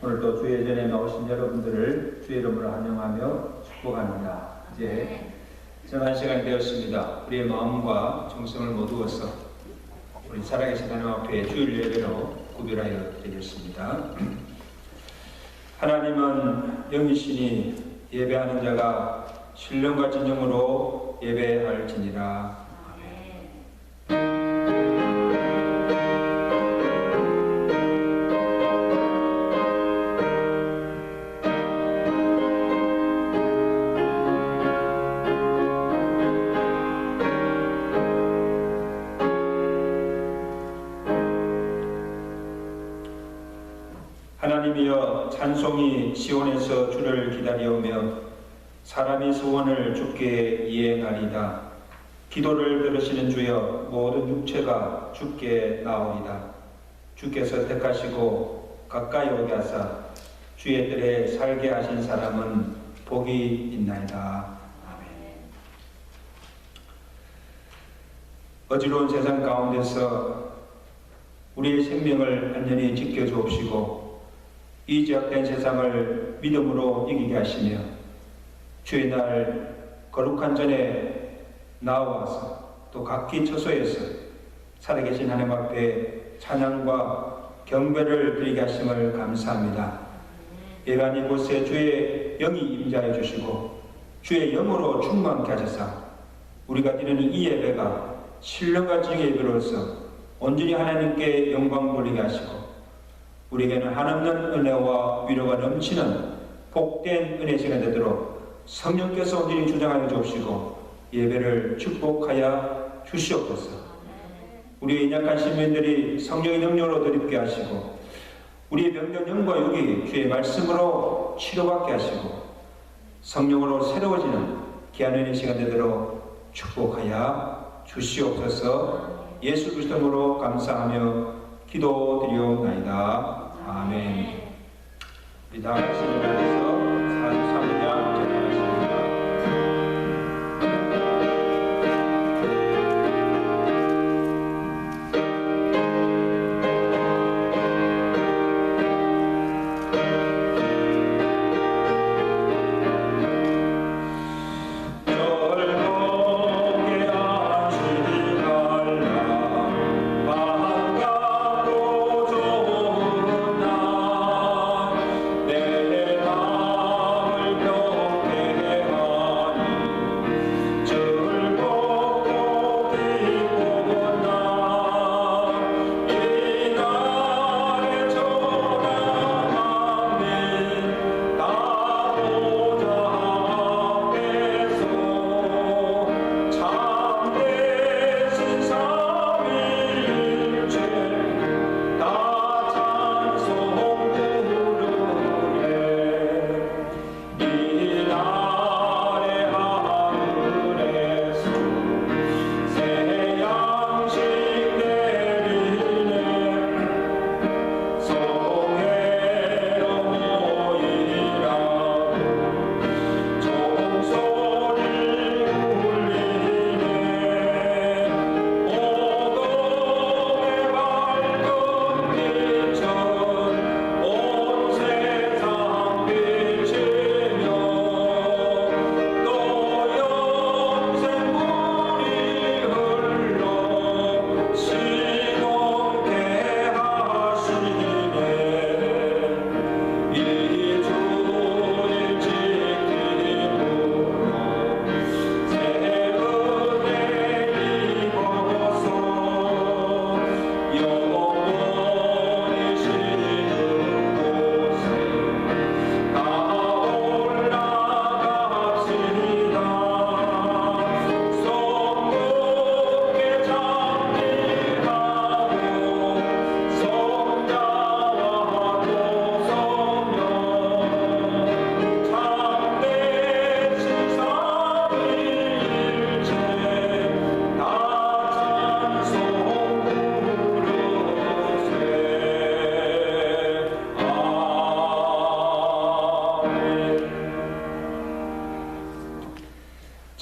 오늘도 주의 예전에 나오신 여러분들을 주의 이름으로 환영하며 축복합니다. 이제 정한 시간이 되었습니다. 우리의 마음과 정성을 모두어서 우리 살아계신 하나님 앞에 주일 예배로 구별하여 드리겠습니다. 하나님은 영이시니 예배하는 자가 신령과 진정으로 예배할지니라. 하나님이여, 찬송이 시온에서 주를 기다려오며 사람이 소원을 주께 이행하리다. 기도를 들으시는 주여, 모든 육체가 주께 나오리다. 주께서 택하시고 가까이 오게 하사 주의 뜰에 살게 하신 사람은 복이 있나이다. 아멘. 어지러운 세상 가운데서 우리의 생명을 안전히 지켜주옵시고 이 죄악된 세상을 믿음으로 이기게 하시며 주의 날 거룩한 전에 나와서 또 각기 처소에서 살아계신 하나님 앞에 찬양과 경배를 드리게 하심을 감사합니다. 예배한 이곳에 주의 영이 임재하여 주시고 주의 영으로 충만케 하셔서 우리가 드리는 이 예배가 신령과 진정의 예배로서 온전히 하나님께 영광 돌리게 하시고 우리에게는 한없는 은혜와 위로가 넘치는 복된 은혜 시간 되도록 성령께서 온전히 주장하여 주옵시고 예배를 축복하여 주시옵소서. 우리의 연약한 시민들이 성령의 능력으로 드립게 하시고 우리의 병든 영과 육이 주의 말씀으로 치료받게 하시고 성령으로 새로워지는 귀한 은혜 시간 되도록 축복하여 주시옵소서. 예수 그리스도로 감사하며 기도드리옵나이다. 아멘. 우리 다 같이 일어나서 43장 전하겠습니다.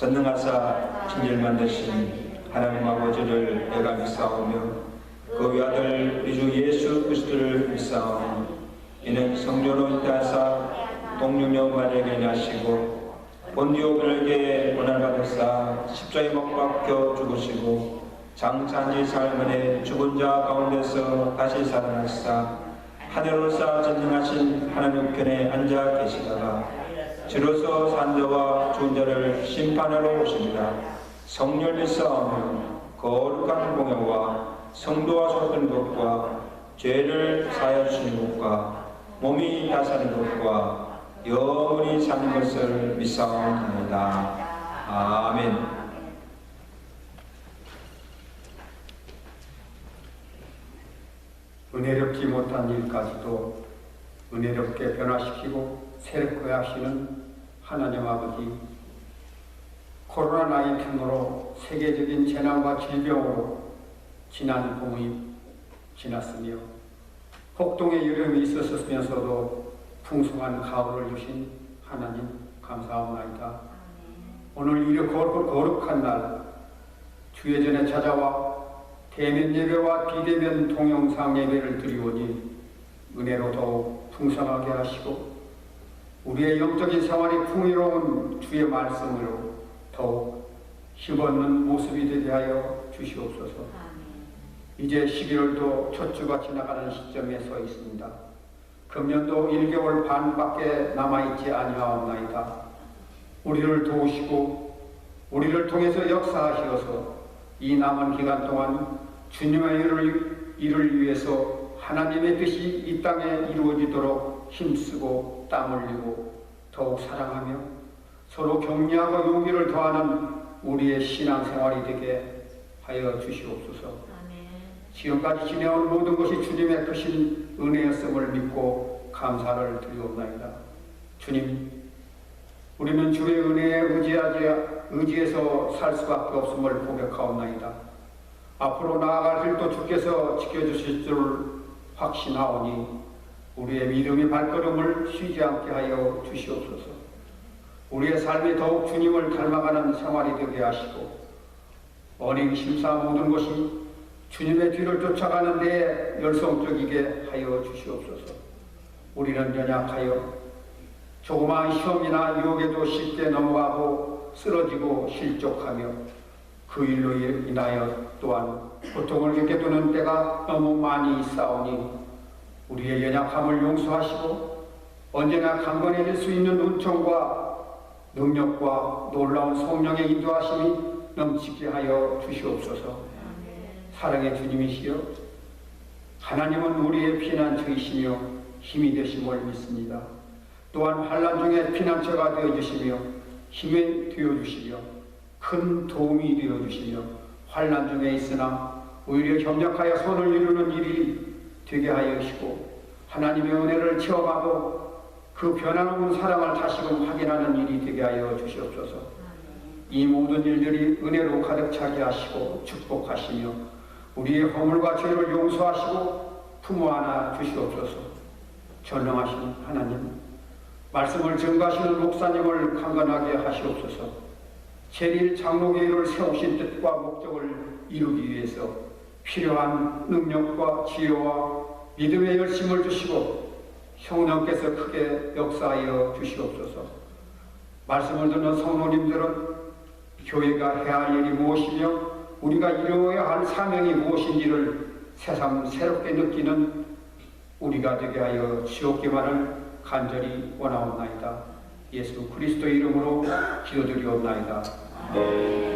전능하사 친절만 되신 하나님 아버지를 내가 믿사오며 그 외아들 우리 주 예수 그리스도를 믿사오니 이는 성령으로 인도하사 동육녀 마리아에게 나시고 본디오 빌라에게 고난받으사 십자가에 못 박혀 죽으시고 장차지 삶은에 죽은 자 가운데서 다시 살아나시사 하늘로서 전능하신 하나님 우편에 앉아 계시다가 주로서 산자와 죽은 자를 심판하러 오십니다. 성령을 믿사오며 거룩한 공예와 성도와 섞은 것과 죄를 사하여 주시는 것과 몸이 다사는 것과 영원히 사는 것을 믿사옵나이다. 아멘. 은혜롭지 못한 일까지도 은혜롭게 변화시키고 새롭게 하시는 하나님 아버지, 코로나19으로 세계적인 재난과 질병으로 지난 봄이 지났으며 폭동의 여름이 있었으면서도 풍성한 가을을 주신 하나님 감사합니다. 오늘 이 거룩한 날 주의 전에 찾아와 대면 예배와 비대면 동영상 예배를 드리오니 은혜로 더욱 풍성하게 하시고 우리의 영적인 생활이 풍요로운 주의 말씀으로 더욱 힘없는 모습이 되게 하여 주시옵소서. 이제 11월도 첫 주가 지나가는 시점에 서 있습니다. 금년도 1개월 반밖에 남아있지 아니하옵나이다. 우리를 도우시고 우리를 통해서 역사하시어서 이 남은 기간 동안 주님의 일을 위해서 하나님의 뜻이 이 땅에 이루어지도록 힘쓰고 땀 흘리고 더욱 사랑하며 서로 격려하고 용기를 더하는 우리의 신앙생활이 되게 하여 주시옵소서. 지금까지 지내온 모든 것이 주님의 크신 은혜였음을 믿고 감사를 드리옵나이다. 주님, 우리는 주의 은혜에 의지해서 살 수밖에 없음을 고백하옵나이다. 앞으로 나아갈 길도 주께서 지켜주실 줄 확신하오니 우리의 믿음의 발걸음을 쉬지 않게 하여 주시옵소서. 우리의 삶이 더욱 주님을 닮아가는 생활이 되게 하시고 어린 심사 모든 것이 주님의 뒤를 쫓아가는 데 열성적이게 하여 주시옵소서. 우리는 연약하여 조그마한 시험이나 유혹에도 쉽게 넘어가고 쓰러지고 실족하며 그 일로 인하여 또한 고통을 겪게 되는 때가 너무 많이 있사오니 우리의 연약함을 용서하시고 언제나 강건해질 수 있는 은총과 능력과 놀라운 성령의 인도하심이 넘치게 하여 주시옵소서. 사랑의 주님이시여, 하나님은 우리의 피난처이시며 힘이 되심을 믿습니다. 또한 환난 중에 피난처가 되어주시며 힘이 되어주시며 큰 도움이 되어주시며 환난 중에 있으나 오히려 협력하여 손을 이루는 일이 되게 하여 주시고 하나님의 은혜를 체험하고 그 변함없는 사랑을 다시금 확인하는 일이 되게 하여 주시옵소서. 이 모든 일들이 은혜로 가득 차게 하시고 축복하시며 우리의 허물과 죄를 용서하시고 품어 안아 주시옵소서. 전능하신 하나님, 말씀을 증거하시는 목사님을 강건하게 하시옵소서. 제1 장로교회를 세우신 뜻과 목적을 이루기 위해서 필요한 능력과 지혜와 믿음의 열심을 주시고 성령께서 크게 역사하여 주시옵소서. 말씀을 듣는 성도님들은 교회가 해야 할 일이 무엇이며 우리가 이루어야 할 사명이 무엇인지를 새삼 새롭게 느끼는 우리가 되게 하여 주옵기만을 간절히 원하옵나이다. 예수 그리스도 이름으로 기도드리옵나이다. 네.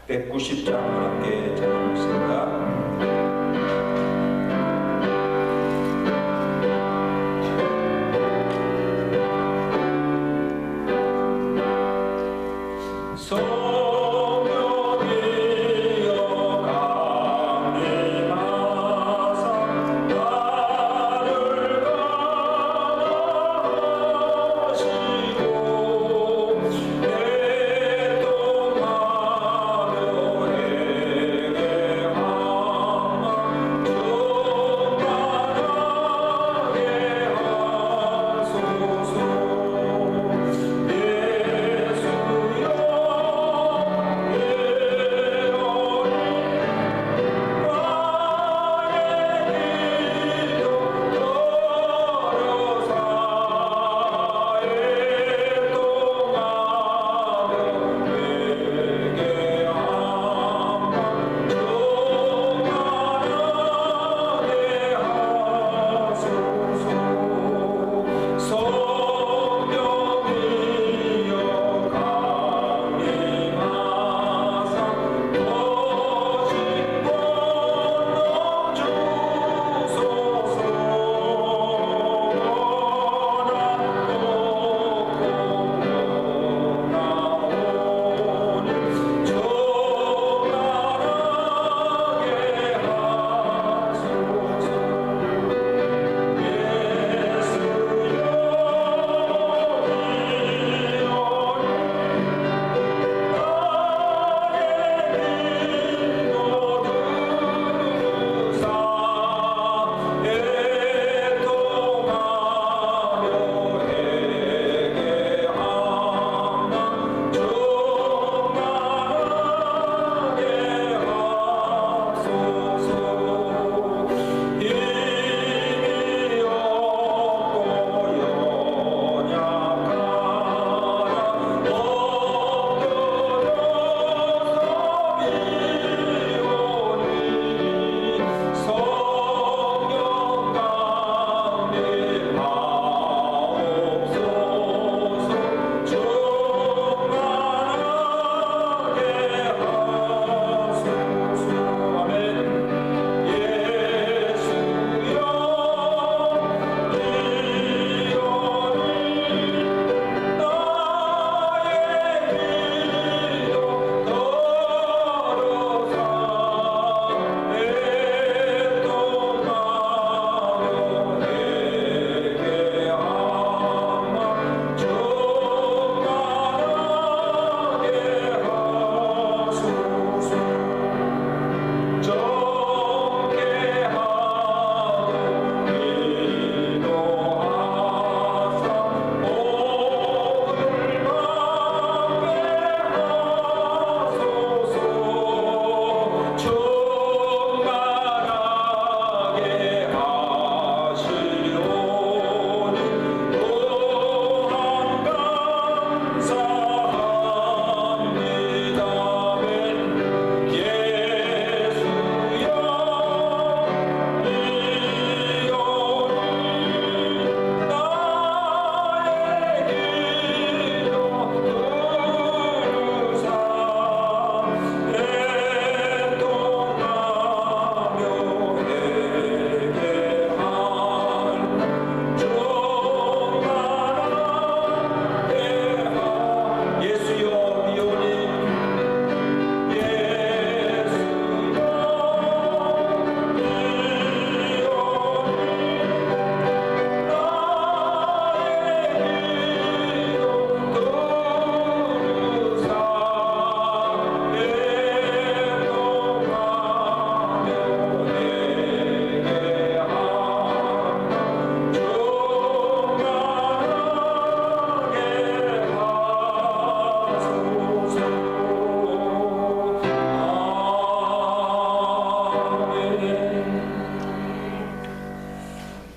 190장 함께 찬양하겠습니다. Oh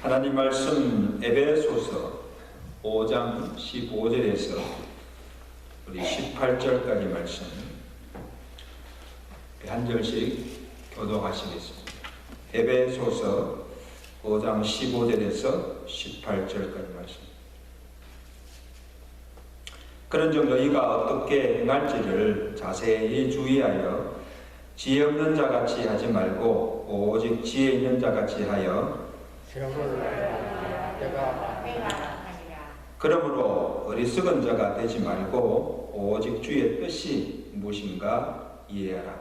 하나님 말씀 에베소서 5장 15절에서 우리 18절까지 말씀 한 절씩 교독하시겠습니다. 에베소서 5장 15절에서 18절까지 말씀. 그런즉 너희가 어떻게 행할지를 자세히 주의하여 지혜 없는 자같이 하지 말고 오직 지혜 있는 자같이 하여 그러므로 어리석은 자가 되지 말고 오직 주의 뜻이 무엇인가 이해하라.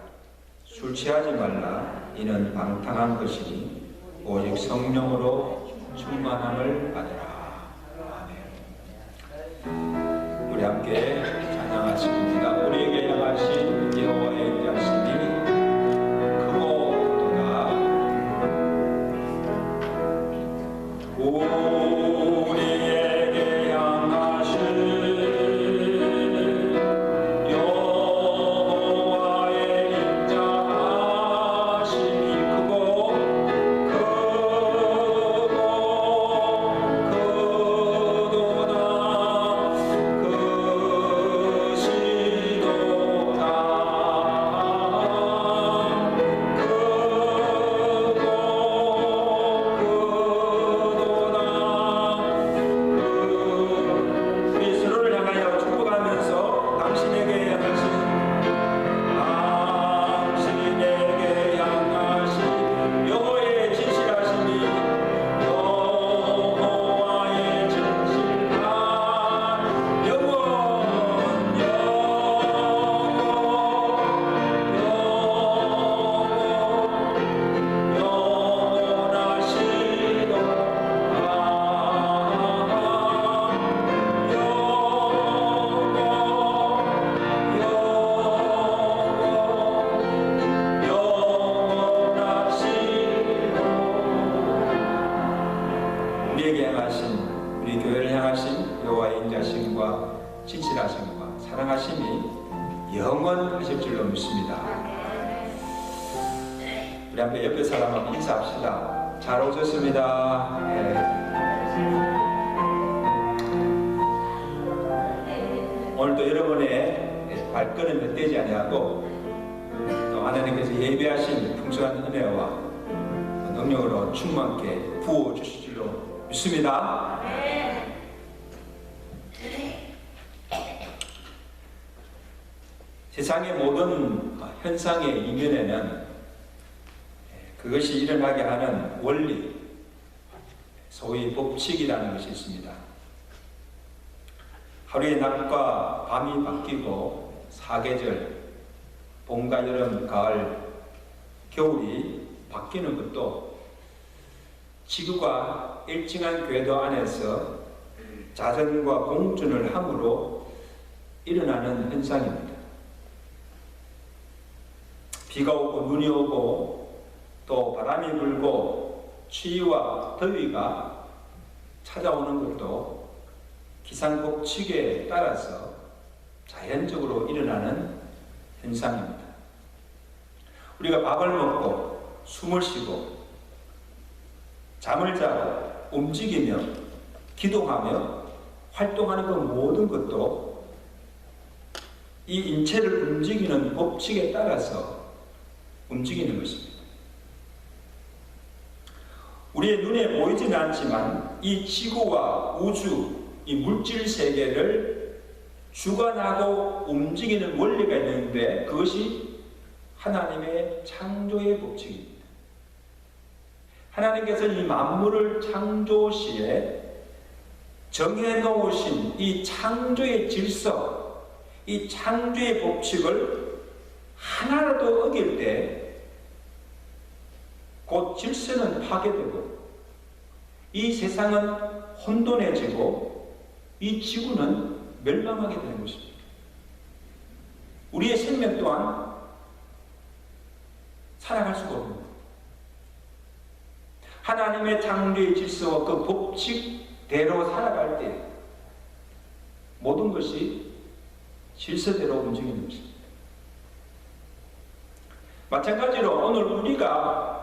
술 취하지 말라. 이는 방탕한 것이니 오직 성령으로 충만함을 받으라. 아멘. 우리 함께 찬양하십니다. 우리에게 향하신 여호와의 인자심이 우리에게 향하신 여호와의 인자하심이 크고 크도다 크시도다 진실하심과 사랑하심이 영원하실 줄로 믿습니다. 우리 함께 옆에 사람하고 인사합시다. 잘 오셨습니다. 오늘도 여러분의 발걸음이 헛되지 아니하고 또 하나님께서 예배하신 풍성한 은혜와 능력으로 충만케 부어주실 줄로 믿습니다. 세상의 모든 현상의 이면에는 그것이 일어나게 하는 원리, 소위 법칙이라는 것이 있습니다. 하루의 낮과 밤이 바뀌고 사계절, 봄과 여름, 가을, 겨울이 바뀌는 것도 지구가 일정한 궤도 안에서 자전과 공전을 함으로 일어나는 현상입니다. 비가 오고 눈이 오고 또 바람이 불고 추위와 더위가 찾아오는 것도 기상법칙에 따라서 자연적으로 일어나는 현상입니다. 우리가 밥을 먹고 숨을 쉬고 잠을 자고 움직이며 기동하며 활동하는 그 모든 것도 이 인체를 움직이는 법칙에 따라서 움직이는 것입니다. 우리의 눈에 보이지는 않지만 이 지구와 우주, 이 물질 세계를 주관하고 움직이는 원리가 있는데 그것이 하나님의 창조의 법칙입니다. 하나님께서 이 만물을 창조 시에 정해놓으신 이 창조의 질서, 이 창조의 법칙을 하나라도 어길 때 곧 질서는 파괴되고 이 세상은 혼돈해지고 이 지구는 멸망하게 되는 것입니다. 우리의 생명 또한 살아갈 수가 없습니다. 하나님의 창조의 질서와 그 법칙대로 살아갈 때 모든 것이 질서대로 움직이는 것입니다. 마찬가지로 오늘 우리가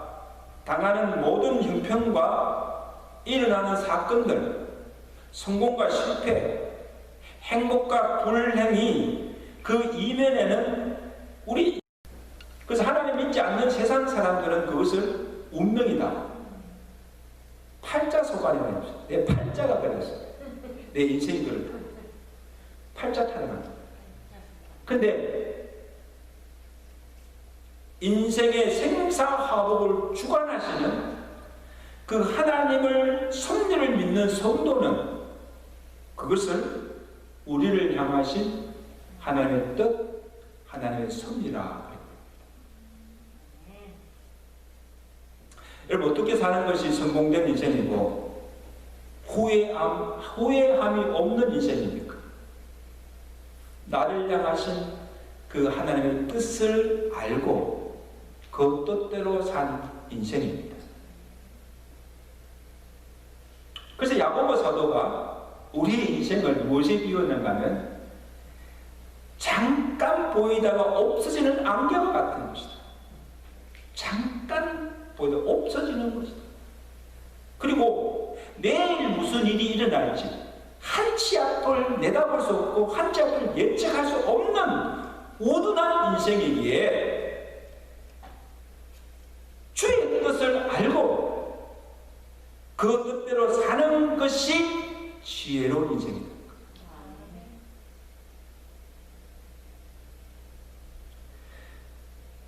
당하는 모든 형편과 일어나는 사건들, 성공과 실패, 행복과 불행이 그 이면에는 그래서 하나님 믿지 않는 세상 사람들은 그것을 운명이다. 팔자 소관이라는 것이죠. 내 팔자가 그랬어. 내 인생이 그렇다. 팔자 타령한다. 근데 인생의 생사화복을 주관하시는 그 하나님을 섭리를 믿는 성도는 그것을 우리를 향하신 하나님의 뜻, 하나님의 섭리라. 여러분, 어떻게 사는 것이 성공된 인생이고 후회함이 없는 인생입니까? 나를 향하신 그 하나님의 뜻을 알고 그 뜻대로 산 인생입니다. 그래서 야고보 사도가 우리의 인생을 무엇에 비웠는가 하면 잠깐 보이다가 없어지는 안개와 같은 것이다. 잠깐 보이다 없어지는 것이다. 그리고 내일 무슨 일이 일어날지 한 치 앞을 내다볼 수 없고 한 치 앞을 예측할 수 없는 우둔한 인생이기에 주의 뜻을 알고 그 뜻대로 사는 것이 지혜로운 인생이다.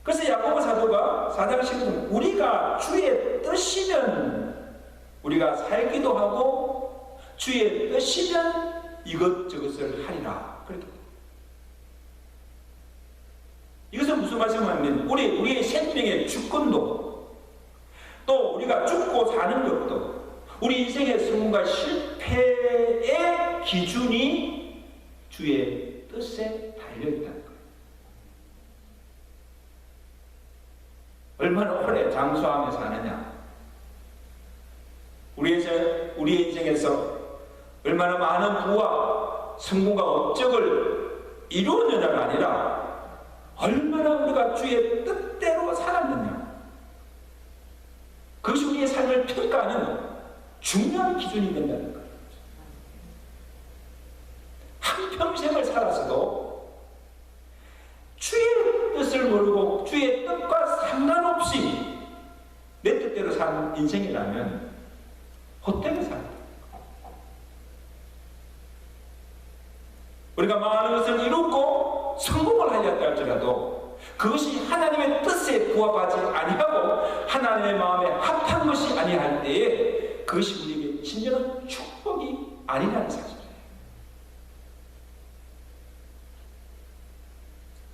그래서 야고보 사도가 4장 10절 우리가 주의 뜻이면 우리가 살기도 하고 주의 뜻이면 이것저것을 하리라. 그렇게 이것은 무슨 말씀이냐면 우리의 생명의 주권도 또 우리가 죽고 사는 것도 우리 인생의 성공과 실패의 기준이 주의 뜻에 달려있다는 거예요. 얼마나 오래 장수하며 사느냐, 우리의 인생에서 얼마나 많은 부와 성공과 업적을 이루었느냐가 아니라 얼마나 우리가 주의 뜻대로 살았느냐, 그것이 우리의 삶을 평가하는 중요한 기준이 된다는 거예요. 한평생을 살았어도 주의 뜻을 모르고 주의 뜻과 상관없이 내 뜻대로 사는 인생이라면 헛되게 살아요. 우리가 많은 것을 이루고 성공을 하였다 할지라도 그것이 하나님의 뜻에 부합하지 아니하고 하나님의 마음에 합한 것이 아니할 때에 그것이 우리에게 진정한 축복이 아니라는 사실이에요.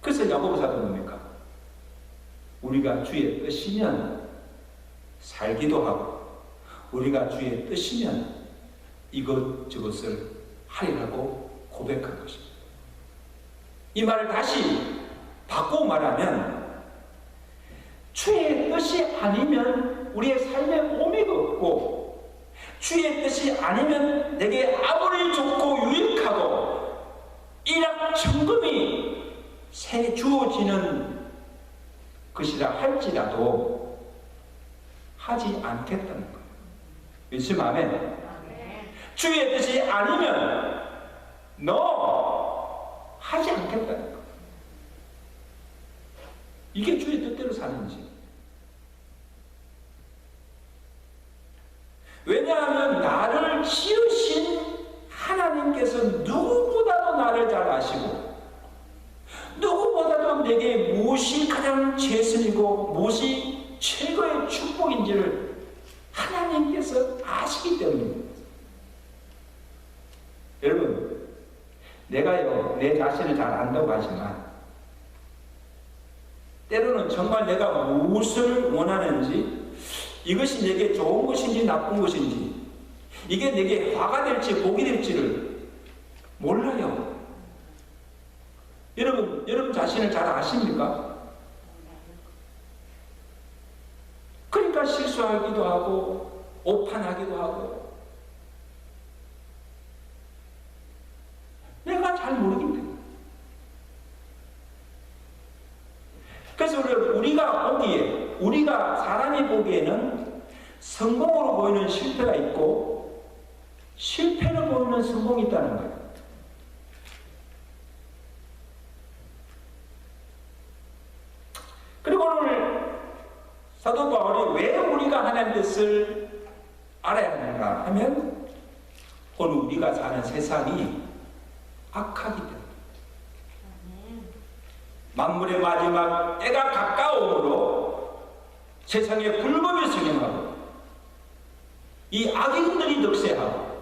그래서 야고보 사도는 뭡니까? 우리가 주의 뜻이면 살기도 하고 우리가 주의 뜻이면 이것저것을 하리라고 고백한 것입니다. 이 말을 다시 바꾸고 말하면 주의 뜻이 아니면 우리의 삶에 의미가 없고 주의 뜻이 아니면 내게 아무리 좋고 유익하고 일확천금이 주어지는 것이라 할지라도 하지 않겠다는 거예요. 믿으시면 아멘. 주의 뜻이 아니면 너 하지 않겠다는 거예요. 이게 주의 뜻대로 사는지. 왜냐하면 나를 지으신 하나님께서 누구보다도 나를 잘 아시고 누구보다도 내게 무엇이 가장 최선이고 무엇이 최고의 축복인지를 하나님께서 아시기 때문입니다. 여러분, 내가요 내 자신을 잘 안다고 하지만 때로는 정말 내가 무엇을 원하는지, 이것이 내게 좋은 것인지 나쁜 것인지, 이게 내게 화가 될지 복이 될지를 몰라요. 여러분 자신을 잘 아십니까? 그러니까 실수하기도 하고 오판하기도 하고 내가 잘 모르기 때문에. 그래서 우리가 사람이 보기에는 성공으로 보이는 실패가 있고 실패로 보이는 성공이 있다는 거예요. 그리고 오늘 사도 바울이 왜 우리가 하나님의 뜻을 알아야 하는가 하면 오늘 우리가 사는 세상이 악하기 때문에 만물의 마지막 때가 가까움으로 세상에 불법이 성행하고 이 악인들이 득세하고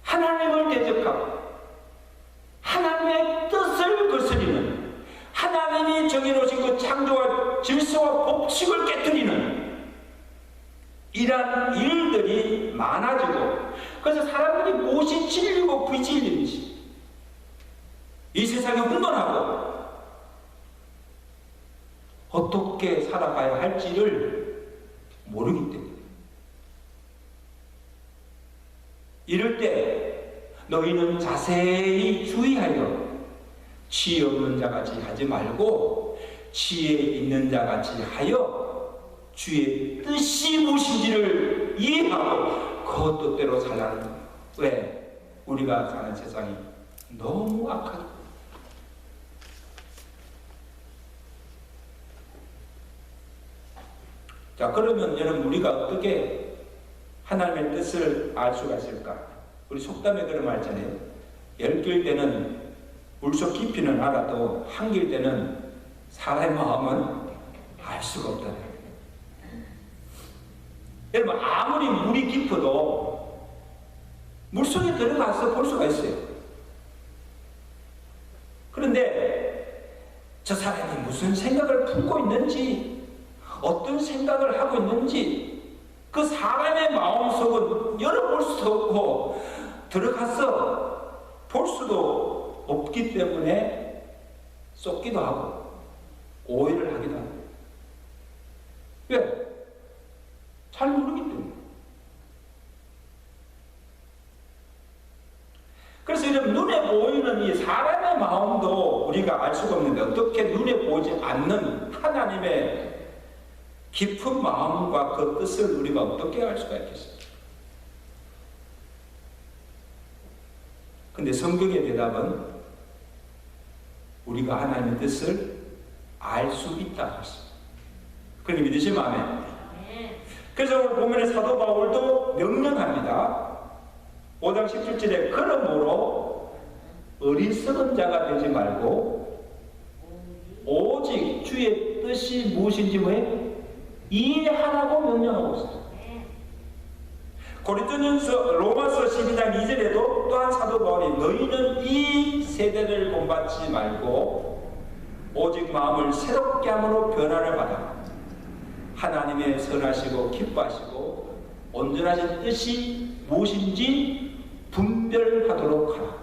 하나님을 대적하고 하나님의 뜻을 거스리는 하나님이 정해놓으신 그 창조와 질서와 법칙을 깨뜨리는 이러한 일들이 많아지고 그래서 사람들이 무엇이 진리고 부진리인지 이 세상에 혼돈하고 어떻게 살아가야 할지를 모르기 때문에 이럴 때 너희는 자세히 주의하여 지혜 없는 자같이 하지 말고 지혜 있는 자같이 하여 주의 뜻이 무엇인지를 이해하고 그 뜻대로 살라는 거예요. 왜? 우리가 사는 세상이 너무 악하죠. 자, 그러면 여러분 우리가 어떻게 하나님의 뜻을 알 수가 있을까? 우리 속담에 그런 말 있잖아요. 10길 때는 물속 깊이는 알아도 한길 때는 사람의 마음은 알 수가 없다. 여러분 아무리 물이 깊어도 물속에 들어가서 볼 수가 있어요. 그런데 저 사람이 무슨 생각을 품고 있는지 어떤 생각을 하고 있는지 그 사람의 마음속은 열어볼 수도 없고 들어가서 볼 수도 없기 때문에 쏟기도 하고 오해를 하기도 하고 왜? 잘 모르기 때문에. 그래서 이런 눈에 보이는 이 사람의 마음도 우리가 알 수가 없는데 어떻게 눈에 보이지 않는 하나님의 깊은 마음과 그 뜻을 우리가 어떻게 알 수가 있겠어요? 근데 성경의 대답은 우리가 하나님의 뜻을 알 수 있다고 했습니다. 그러니 믿으시면 아멘. 그래서 오늘 보면 사도 바울도 명령합니다. 5장 17절에 그러므로 어리석은 자가 되지 말고 오직 주의 뜻이 무엇인지 뭐에 이해하라고 명령하고 있어요. 고린도전서 로마서 12장 2절에도 또한 사도 바울이 너희는 이 세대를 본받지 말고 오직 마음을 새롭게 함으로 변화를 받아 하나님의 선하시고 기뻐하시고 온전하신 뜻이 무엇인지 분별하도록 하라.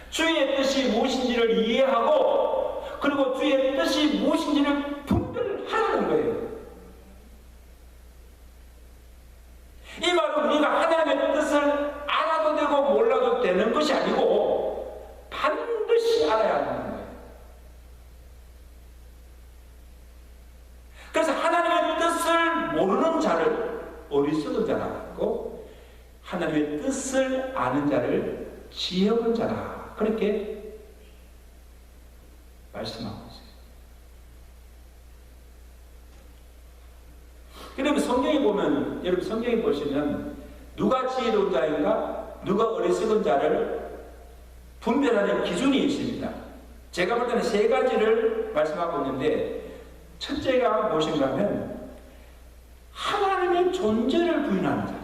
주의 뜻이 무엇인지를 이해하고 그리고 주의 뜻이 무엇인지를 분별하라는 거예요. 이 말은 우리가 하나님의 뜻을 알아도 되고 몰라도 되는 것이 아니고 반드시 알아야 하는 거예요. 그래서 하나님의 뜻을 모르는 자를 어리석은 자라고 하고 하나님의 뜻을 아는 자를 지혜 없는 자라 그렇게 말씀하고 있어요. 그러면 성경에 보면 여러분 성경에 보시면 누가 지혜로운 자인가 누가 어리석은 자를 분별하는 기준이 있습니다. 제가 볼 때는 세 가지를 말씀하고 있는데 첫째가 무엇인가 하면 하나님의 존재를 부인하는 자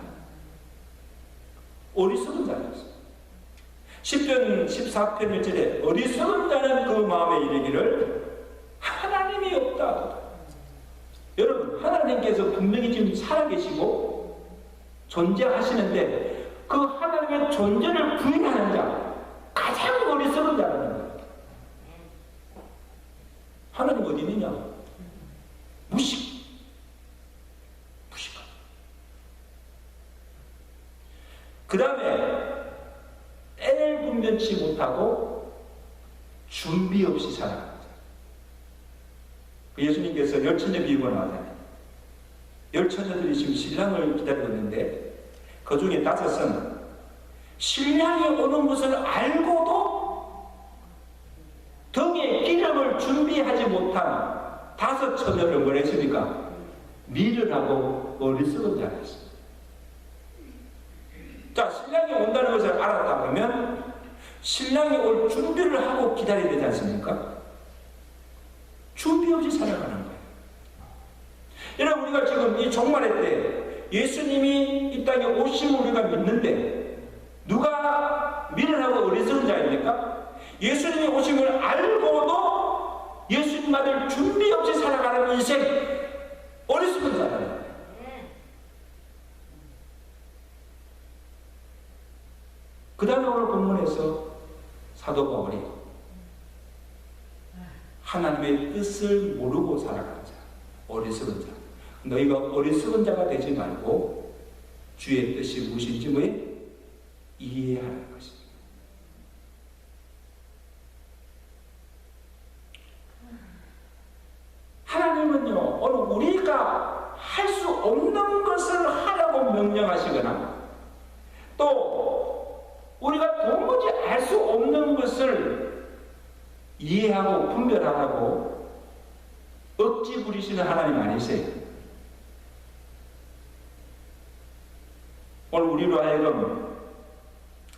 어리석은 자였어요. 10편 14편 1절에 어리석은 자는 그 마음에 이르기를 하나님이 없다. 여러분 하나님께서 분명히 지금 살아계시고 존재하시는데 그 하나님의 존재를 부인하는 자 가장 어리석은 자라는 거예요. 하나님 어디 있느냐? 무식하다. 그 다음에 때를 분별치 못하고 준비 없이 살아가는 거죠. 예수님께서 열처녀 비유가 나오잖아요. 열처녀들이 지금 신랑을 기다리고 있는데 그 중에 5은 신랑이 오는 것을 알고도 등에 기름을 준비하지 못한 5 처녀를 뭘 했습니까? 미를 하고 어리석은 자가 있습니다. 자, 신랑이 온다는 것을 알았다 그러면 신랑이 올 준비를 하고 기다려야 되지 않습니까? 준비 없이 살아가는 거예요. 여러분, 우리가 지금 이 종말의 때 예수님이 이 땅에 오심을 우리가 믿는데 누가 미련하고 어리석은 자입니까? 예수님이 오심을 알고도 예수님 맞을 준비 없이 살아가는 인생, 어리석은 자예요. 그 다음에 오늘 본문에서 사도 바울이 하나님의 뜻을 모르고 살아가는 자, 어리석은 자. 너희가 어리석은 자가 되지 말고 주의 뜻이 무엇인지 이해하는 것입니다. 하나님은요, 오늘 우리가 할 수 없는 것을 하라고 명령하시거나 또 우리가 도무지 알 수 없는 것을 이해하고 분별하라고 억지 부리시는 하나님 아니세요? 오늘 우리로 하여금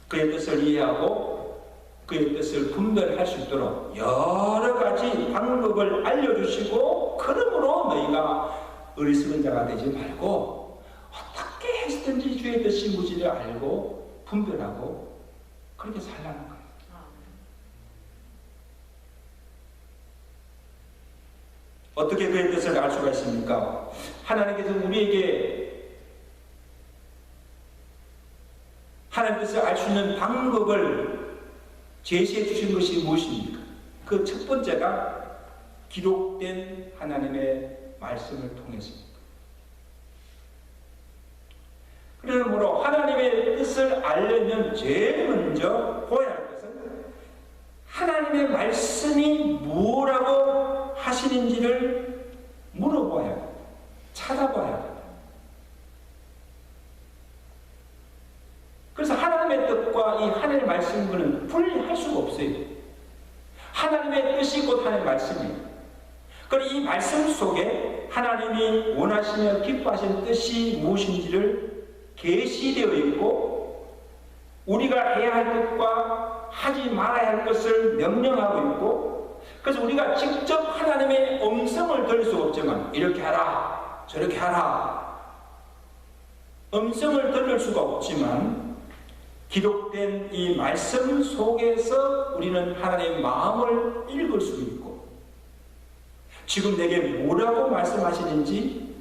그의 뜻을 이해하고 그의 뜻을 분별할 수 있도록 여러 가지 방법을 알려주시고, 그러므로 너희가 어리석은 자가 되지 말고 어떻게 했든지 주의 뜻이 무엇인지 알고 분별하고 그렇게 살라는 거예요. 어떻게 그의 뜻을 알 수가 있습니까? 하나님께서 우리에게 하나님의 뜻을 알 수 있는 방법을 제시해 주신 것이 무엇입니까? 그 첫 번째가 기록된 하나님의 말씀을 통해서입니다. 그러므로 하나님의 뜻을 알려면 제일 먼저 보아야 할 것은 하나님의 말씀이 뭐라고 하시는지를 물어봐야 합니다. 찾아봐야 합니다. 그래서 하나님의 뜻과 이 하나님의 말씀과는 분리할 수가 없어요. 하나님의 뜻이 곧 하나님의 말씀이에요. 그리고 이 말씀 속에 하나님이 원하시며 기뻐하시는 뜻이 무엇인지를 계시되어 있고, 우리가 해야 할 것과 하지 말아야 할 것을 명령하고 있고, 그래서 우리가 직접 하나님의 음성을 들을 수 없지만 이렇게 하라, 저렇게 하라, 음성을 들을 수가 없지만 기록된 이 말씀 속에서 우리는 하나님의 마음을 읽을 수 있고, 지금 내게 뭐라고 말씀하시는지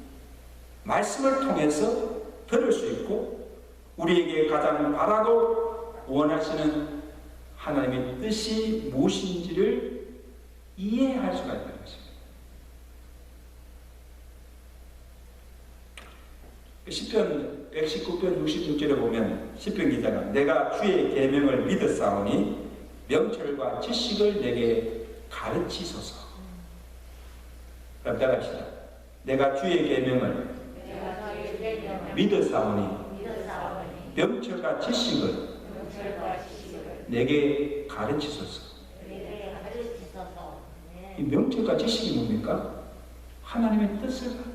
말씀을 통해서 들을 수 있고, 우리에게 가장 바라고 원하시는 하나님의 뜻이 무엇인지를 이해할 수가 있다는 것입니다. 시편 119편 66절에 보면 시편 기자가 내가 주의 계명을 믿었사오니 명철과 지식을 내게 가르치소서. 그럼 따라합시다. 내가 주의 계명을 믿었사오니 명철과 지식을 내게 가르치소서. 이 명철과 지식이 뭡니까? 하나님의 뜻을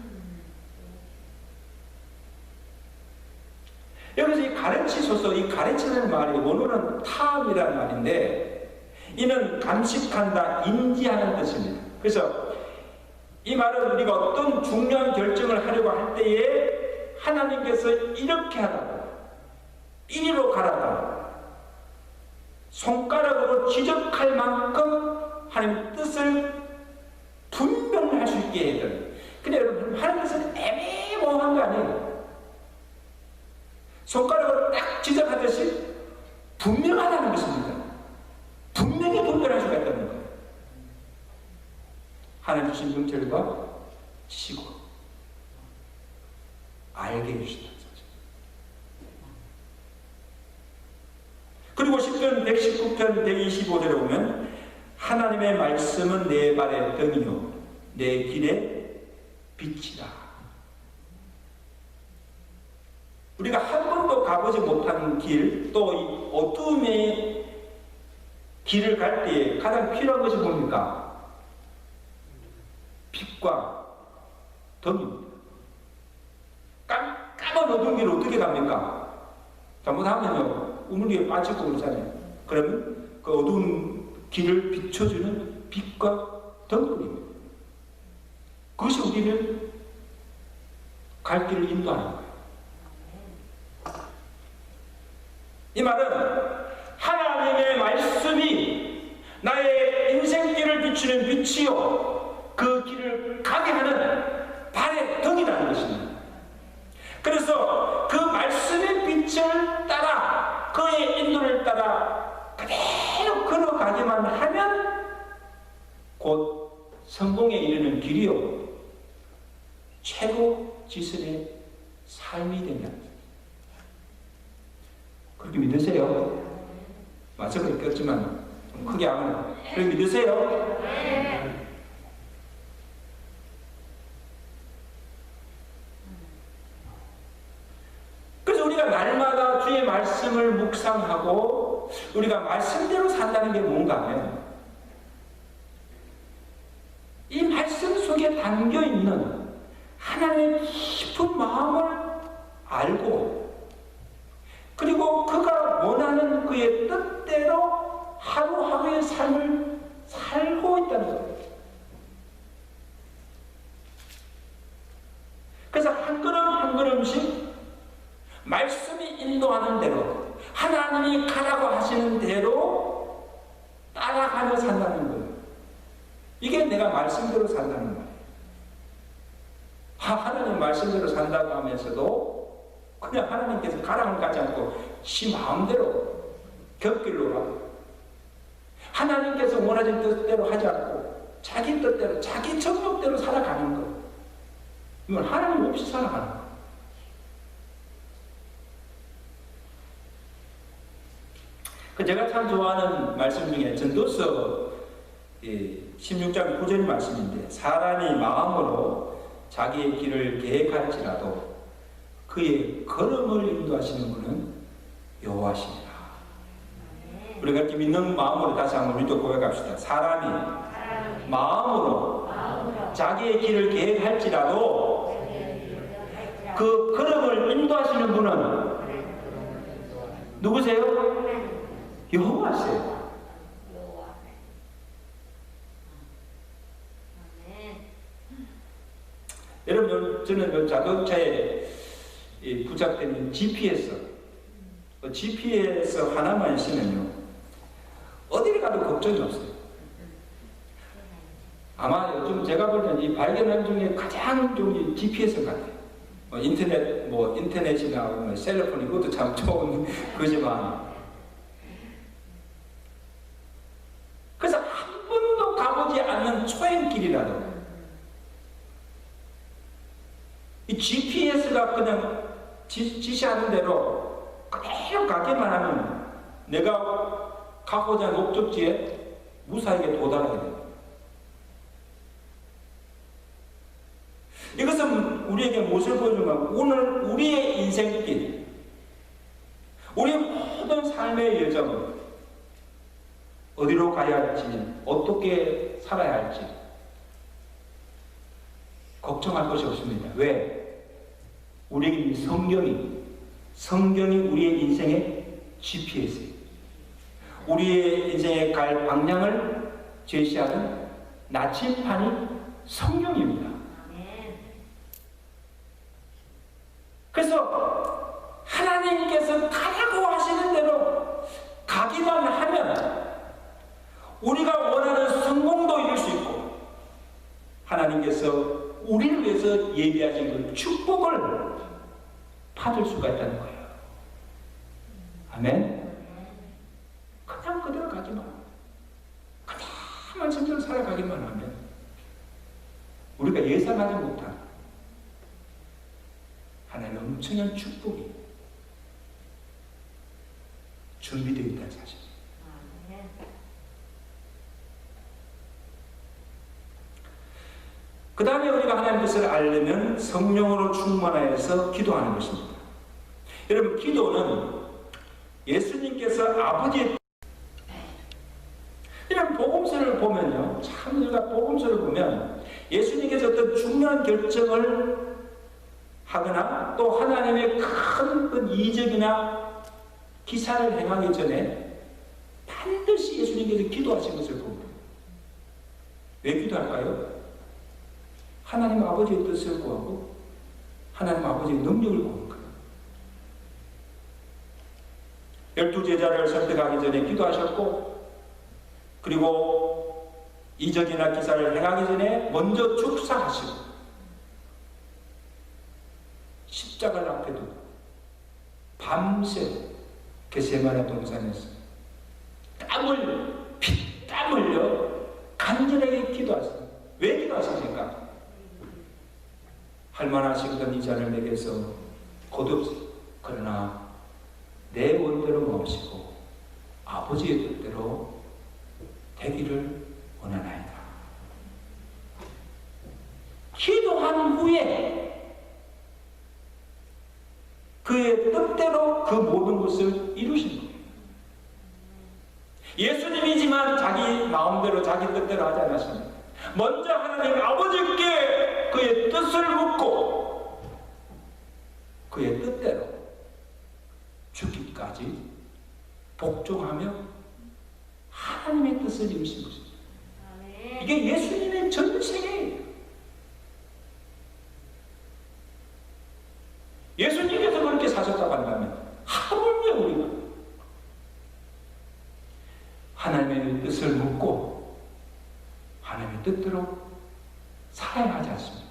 여기서 이 가르치소서, 이 가르치는 말이 원어는 탐이라는 말인데 이는 감식한다, 인지하는 뜻입니다. 그래서 이 말은 우리가 어떤 중요한 결정을 하려고 할 때에 하나님께서 이렇게 하라고, 이리로 가라고 손가락으로 지적할 만큼 하나님의 뜻을 분별할 수 있게 해야 돼요. 근데 여러분, 하나님의 뜻은 애매모호한 거 아니에요. 손가락으로 딱 지적하듯이 분명하다는 것입니다. 분명히 분별할 수가 있다는 거예요. 하나님 주신 명철과 지식으로 알게 해주신다는 거죠. 그리고 10편 119편 125절에 보면 하나님의 말씀은 내 발의 등이요 내 길의 빛이라. 우리가 한 번도 가보지 못한 길, 또 이 어둠의 길을 갈 때에 가장 필요한 것이 뭡니까? 빛과 등입니다. 깜깜한 어두운 길을 어떻게 갑니까? 잘못하면요 우물리에 빠지고 그러잖아요. 그러면 그 어두운 길을 비춰주는 빛과 등불입니다. 그것이 우리를 갈 길을 인도하는 거예요. 이 말은 하나님의 말씀이 나의 인생길을 비추는 빛이요 그 길을 가게 하는 발의 등이라는 것입니다. 그래서 그 말씀의 빛을 따라 그의 인도를 따라 그대로 걸어가기만 하면 곧 성공에 이르는 길이요 최고 지선의 삶이 된다. 그렇게 믿으세요? 마스크를 꼈지만 좀 크게 하면 그렇게 믿으세요? 그래서 우리가 날마다 주의 말씀을 묵상하고 우리가 말씀대로 산다는 게 뭔가 하면 이 말씀 속에 담겨있는 하나님의 깊은 마음을 알고 그리고 그가 원하는 그의 뜻대로 하루하루의 삶을 살고 있다는 거예요. 그래서 한 걸음 한 걸음씩 말씀이 인도하는 대로 하나님이 가라고 하시는 대로 따라가며 산다는 거예요. 이게 내가 말씀대로 산다는 거예요. 하나님 말씀대로 산다고 하면서도 그냥 하나님께서 가라고 가지 않고 지 마음대로 곁길로 가고 하나님께서 원하신 뜻대로 하지 않고 자기 뜻대로 자기 정욕대로 살아가는 것, 이건 하나님 없이 살아가는 것. 제가 참 좋아하는 말씀 중에 전도서 16장 9절 말씀인데 사람이 마음으로 자기의 길을 계획할지라도 그의 걸음을 인도하시는 분은 여호와시니라. 우리가 이렇게 믿는 마음으로 다시 한번 믿고 고백합시다. 사람이 마음으로 자기의 길을 계획할지라도 그 걸음을 인도하시는 분은 누구세요? 여호와세요. 여러분, 저는 자동차에 부착되는 GPS 하나만 있으면요 어디를 가도 걱정이 없어요. 아마 요즘 제가 볼 때는 이 발견한 중에 가장 좋은 GPS 같아요. 인터넷이나 셀러폰 이것도 참 좋은 거지만 그래서 한 번도 가보지 않는 초행길이라도 이 GPS가 그냥 지시하는 대로 그대로 가기만 하면 내가 가고자 하는 목적지에 무사하게 도달하게 됩니다. 이것은 우리에게 무엇을 보여주는가? 오늘 우리의 인생길, 우리의 모든 삶의 여정, 어디로 가야 할지, 어떻게 살아야 할지 걱정할 것이 없습니다. 왜? 우리에게 성경이 우리의 인생의 GPS예요. 우리의 인생에 갈 방향을 제시하는 나침판이 성경입니다. 그래서 하나님께서 가라고 하시는 대로 가기만 하면 우리가 원하는 성공도 이룰 수 있고 하나님께서 우리를 위해서 예비하신 그 축복을 받을 수가 있다는 거예요. 아멘. 그냥 그대로 가기만 하면, 그냥 말씀대로 살아가기만 하면 우리가 예상하지 못한 하나님의 엄청난 축복이 준비되어 있다는 사실. 그 다음에 우리가 하나님 뜻을 알려면 성령으로 충만하여서 기도하는 것입니다. 여러분, 기도는 예수님께서 아버지의 이런 복음서를 보면요, 참 우리가 복음서를 보면 예수님께서 어떤 중요한 결정을 하거나 또 하나님의 큰 그 이적이나 기사를 행하기 전에 반드시 예수님께서 기도하신 것을 봅니다. 왜 기도할까요? 하나님 아버지의 뜻을 구하고 하나님 아버지의 능력을 구하는 거예요. 12제자를 선택하기 전에 기도하셨고, 그리고 이적이나 기사를 행하기 전에 먼저 축사하시고 십자가를 앞에 두고 밤새 겟세마네 동산에서 피땀 흘려 간절하게 기도하셨어요. 왜 기도하십니까? 할만하시거든 이 잔을 내게서 거듭, 그러나 내 원대로 마시고 아버지의 뜻대로 되기를 원하나이다. 기도한 후에 그의 뜻대로 그 모든 것을 이루신 거예요. 예수님이지만 자기 마음대로 자기 뜻대로 하지 않았습니다. 먼저 하나님 아버지께 그의 뜻을 묻고 그의 뜻대로 죽기까지 복종하며 하나님의 뜻을 이루신 것입니다. 이게 예수님의 전생이에요. 예수님께서 그렇게 사셨다고 한다면 하물며 우리가 하나님의 뜻을 묻고 하나님의 뜻대로 살아야 하지 않습니까?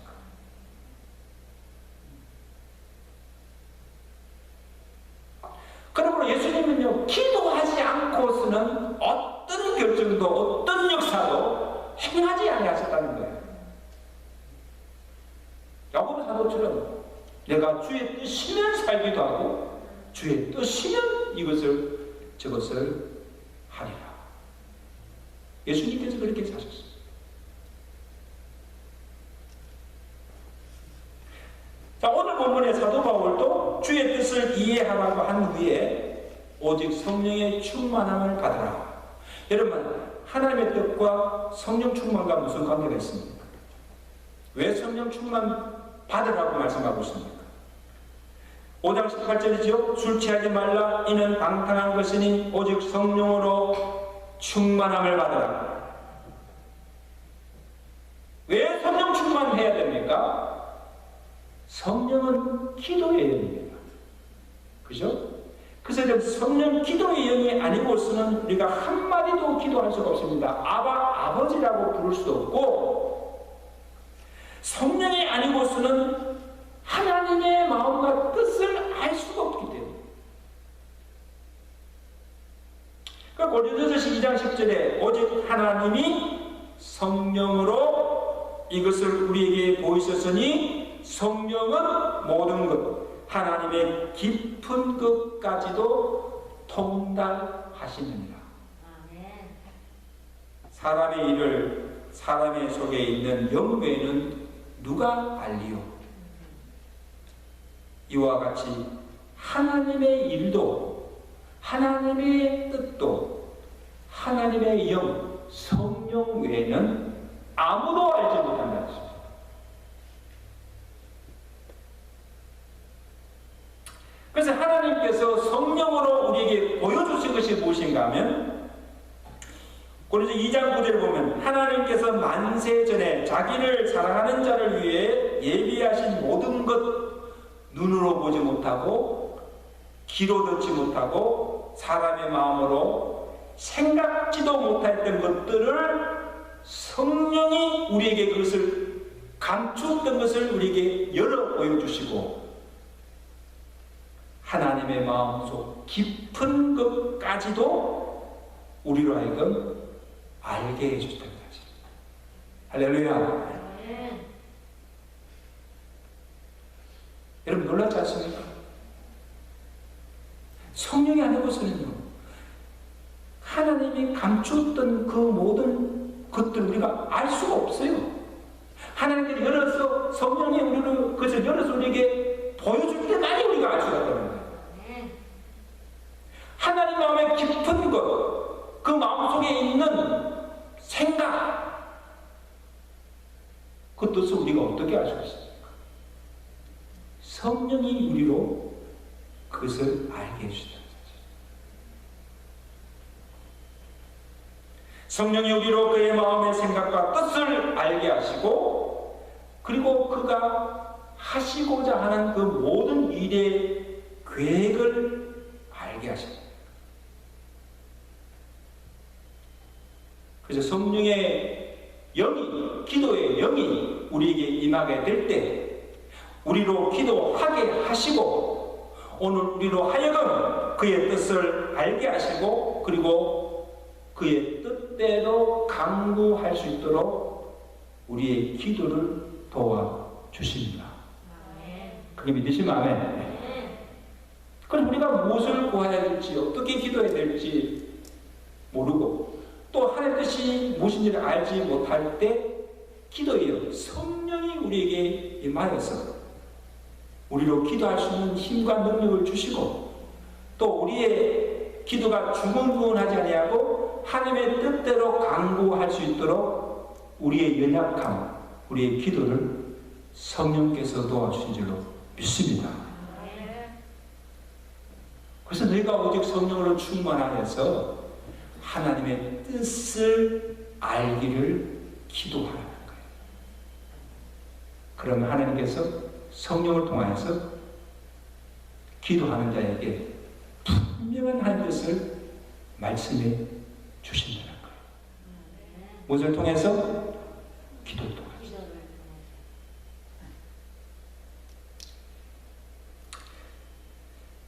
그러므로 예수님은요, 기도하지 않고서는 어떤 결정도 어떤 역사도 행하지 아니하셨다는 거예요. 야고보 사도처럼 내가 주의 뜻이면 살기도 하고 주의 뜻이면 저것을 하리라. 예수님께서 그렇게 사셨어요. 자, 오늘 본문의 사도 바울도 주의 뜻을 이해하라고 한 후에 오직 성령의 충만함을 받으라. 여러분, 하나님의 뜻과 성령 충만과 무슨 관계가 있습니까? 왜 성령 충만 받으라고 말씀하고 있습니까? 5장 18절이죠. 술 취하지 말라. 이는 방탕한 것이니 오직 성령으로 충만함을 받으라. 왜 성령 충만해야 됩니까? 성령은 기도의 영입니다. 그죠? 그래서 성령 기도의 영이 아니고서는 우리가 한마디도 기도할 수가 없습니다. 아버지라고 부를 수 없고, 성령이 아니고서는 하나님의 마음과 뜻을 알 수가 없기 때문에. 그러니까 고린도전서 12장 10절에 오직 하나님이 성령으로 이것을 우리에게 보이셨으니 성령은 모든 것, 하나님의 깊은 것까지도 통달하시느니라. 사람의 일을 사람의 속에 있는 영 외에는 누가 알리요? 이와 같이 하나님의 일도 하나님의 뜻도 하나님의 영, 성령 외에는 아무도 알지 못한다는 것입니다. 그래서 하나님께서 성령으로 우리에게 보여주신 것이 무엇인가 하면, 고린도 2장 9절을 보면 하나님께서 만세 전에 자기를 사랑하는 자를 위해 예비하신 모든 것, 눈으로 보지 못하고 귀로 듣지 못하고 사람의 마음으로 생각지도 못했던 것들을 성령이 우리에게 그것을 감추었던 것을 우리에게 열어 보여주시고, 하나님의 마음속 깊은 것까지도 우리로 하여금 알게 해주셨다는 거죠. 할렐루야. 여러분 놀랍지 않습니까? 성령이 아니고서는요, 하나님이 감추었던 그 모든 것들 우리가 알 수가 없어요. 하나님께서 성령이 우리를 그저 열어서 우리에게 보여줄 때만이 우리가 알 수가 있다는 거예요. 하나님 마음의 깊은 것, 그 마음속에 있는 생각, 그 뜻을 우리가 어떻게 알 수 있습니까? 성령이 우리로 그것을 알게 해주시다. 성령이 우리로 그의 마음의 생각과 뜻을 알게 하시고, 그리고 그가 하시고자 하는 그 모든 일의 계획을 알게 하십니다. 그래서 성령의 영이, 기도의 영이 우리에게 임하게 될 때 우리로 기도하게 하시고, 오늘 우리로 하여금 그의 뜻을 알게 하시고, 그리고 그의 뜻대로 강구할 수 있도록 우리의 기도를 도와주십니다. 그게 믿으시면 아멘. 그럼 우리가 무엇을 구해야 될지, 어떻게 기도해야 될지 모르고, 또 하나님의 뜻이 무엇인지를 알지 못할 때 기도해요. 성령이 우리에게 임하여서 우리로 기도할 수 있는 힘과 능력을 주시고, 또 우리의 기도가 중언부언하지 아니하고 하나님의 뜻대로 강구할 수 있도록 우리의 연약함, 우리의 기도를 성령께서 도와주신 줄로 믿습니다. 그래서 너희가 오직 성령으로 충만하여서 하나님의 뜻을 알기를 기도하라는 거예요. 그러면 하나님께서 성령을 통하여서 기도하는 자에게 분명한 하나님의 뜻을 말씀해 주신다는 거예요. 무엇을 통해서? 기도를 통해서.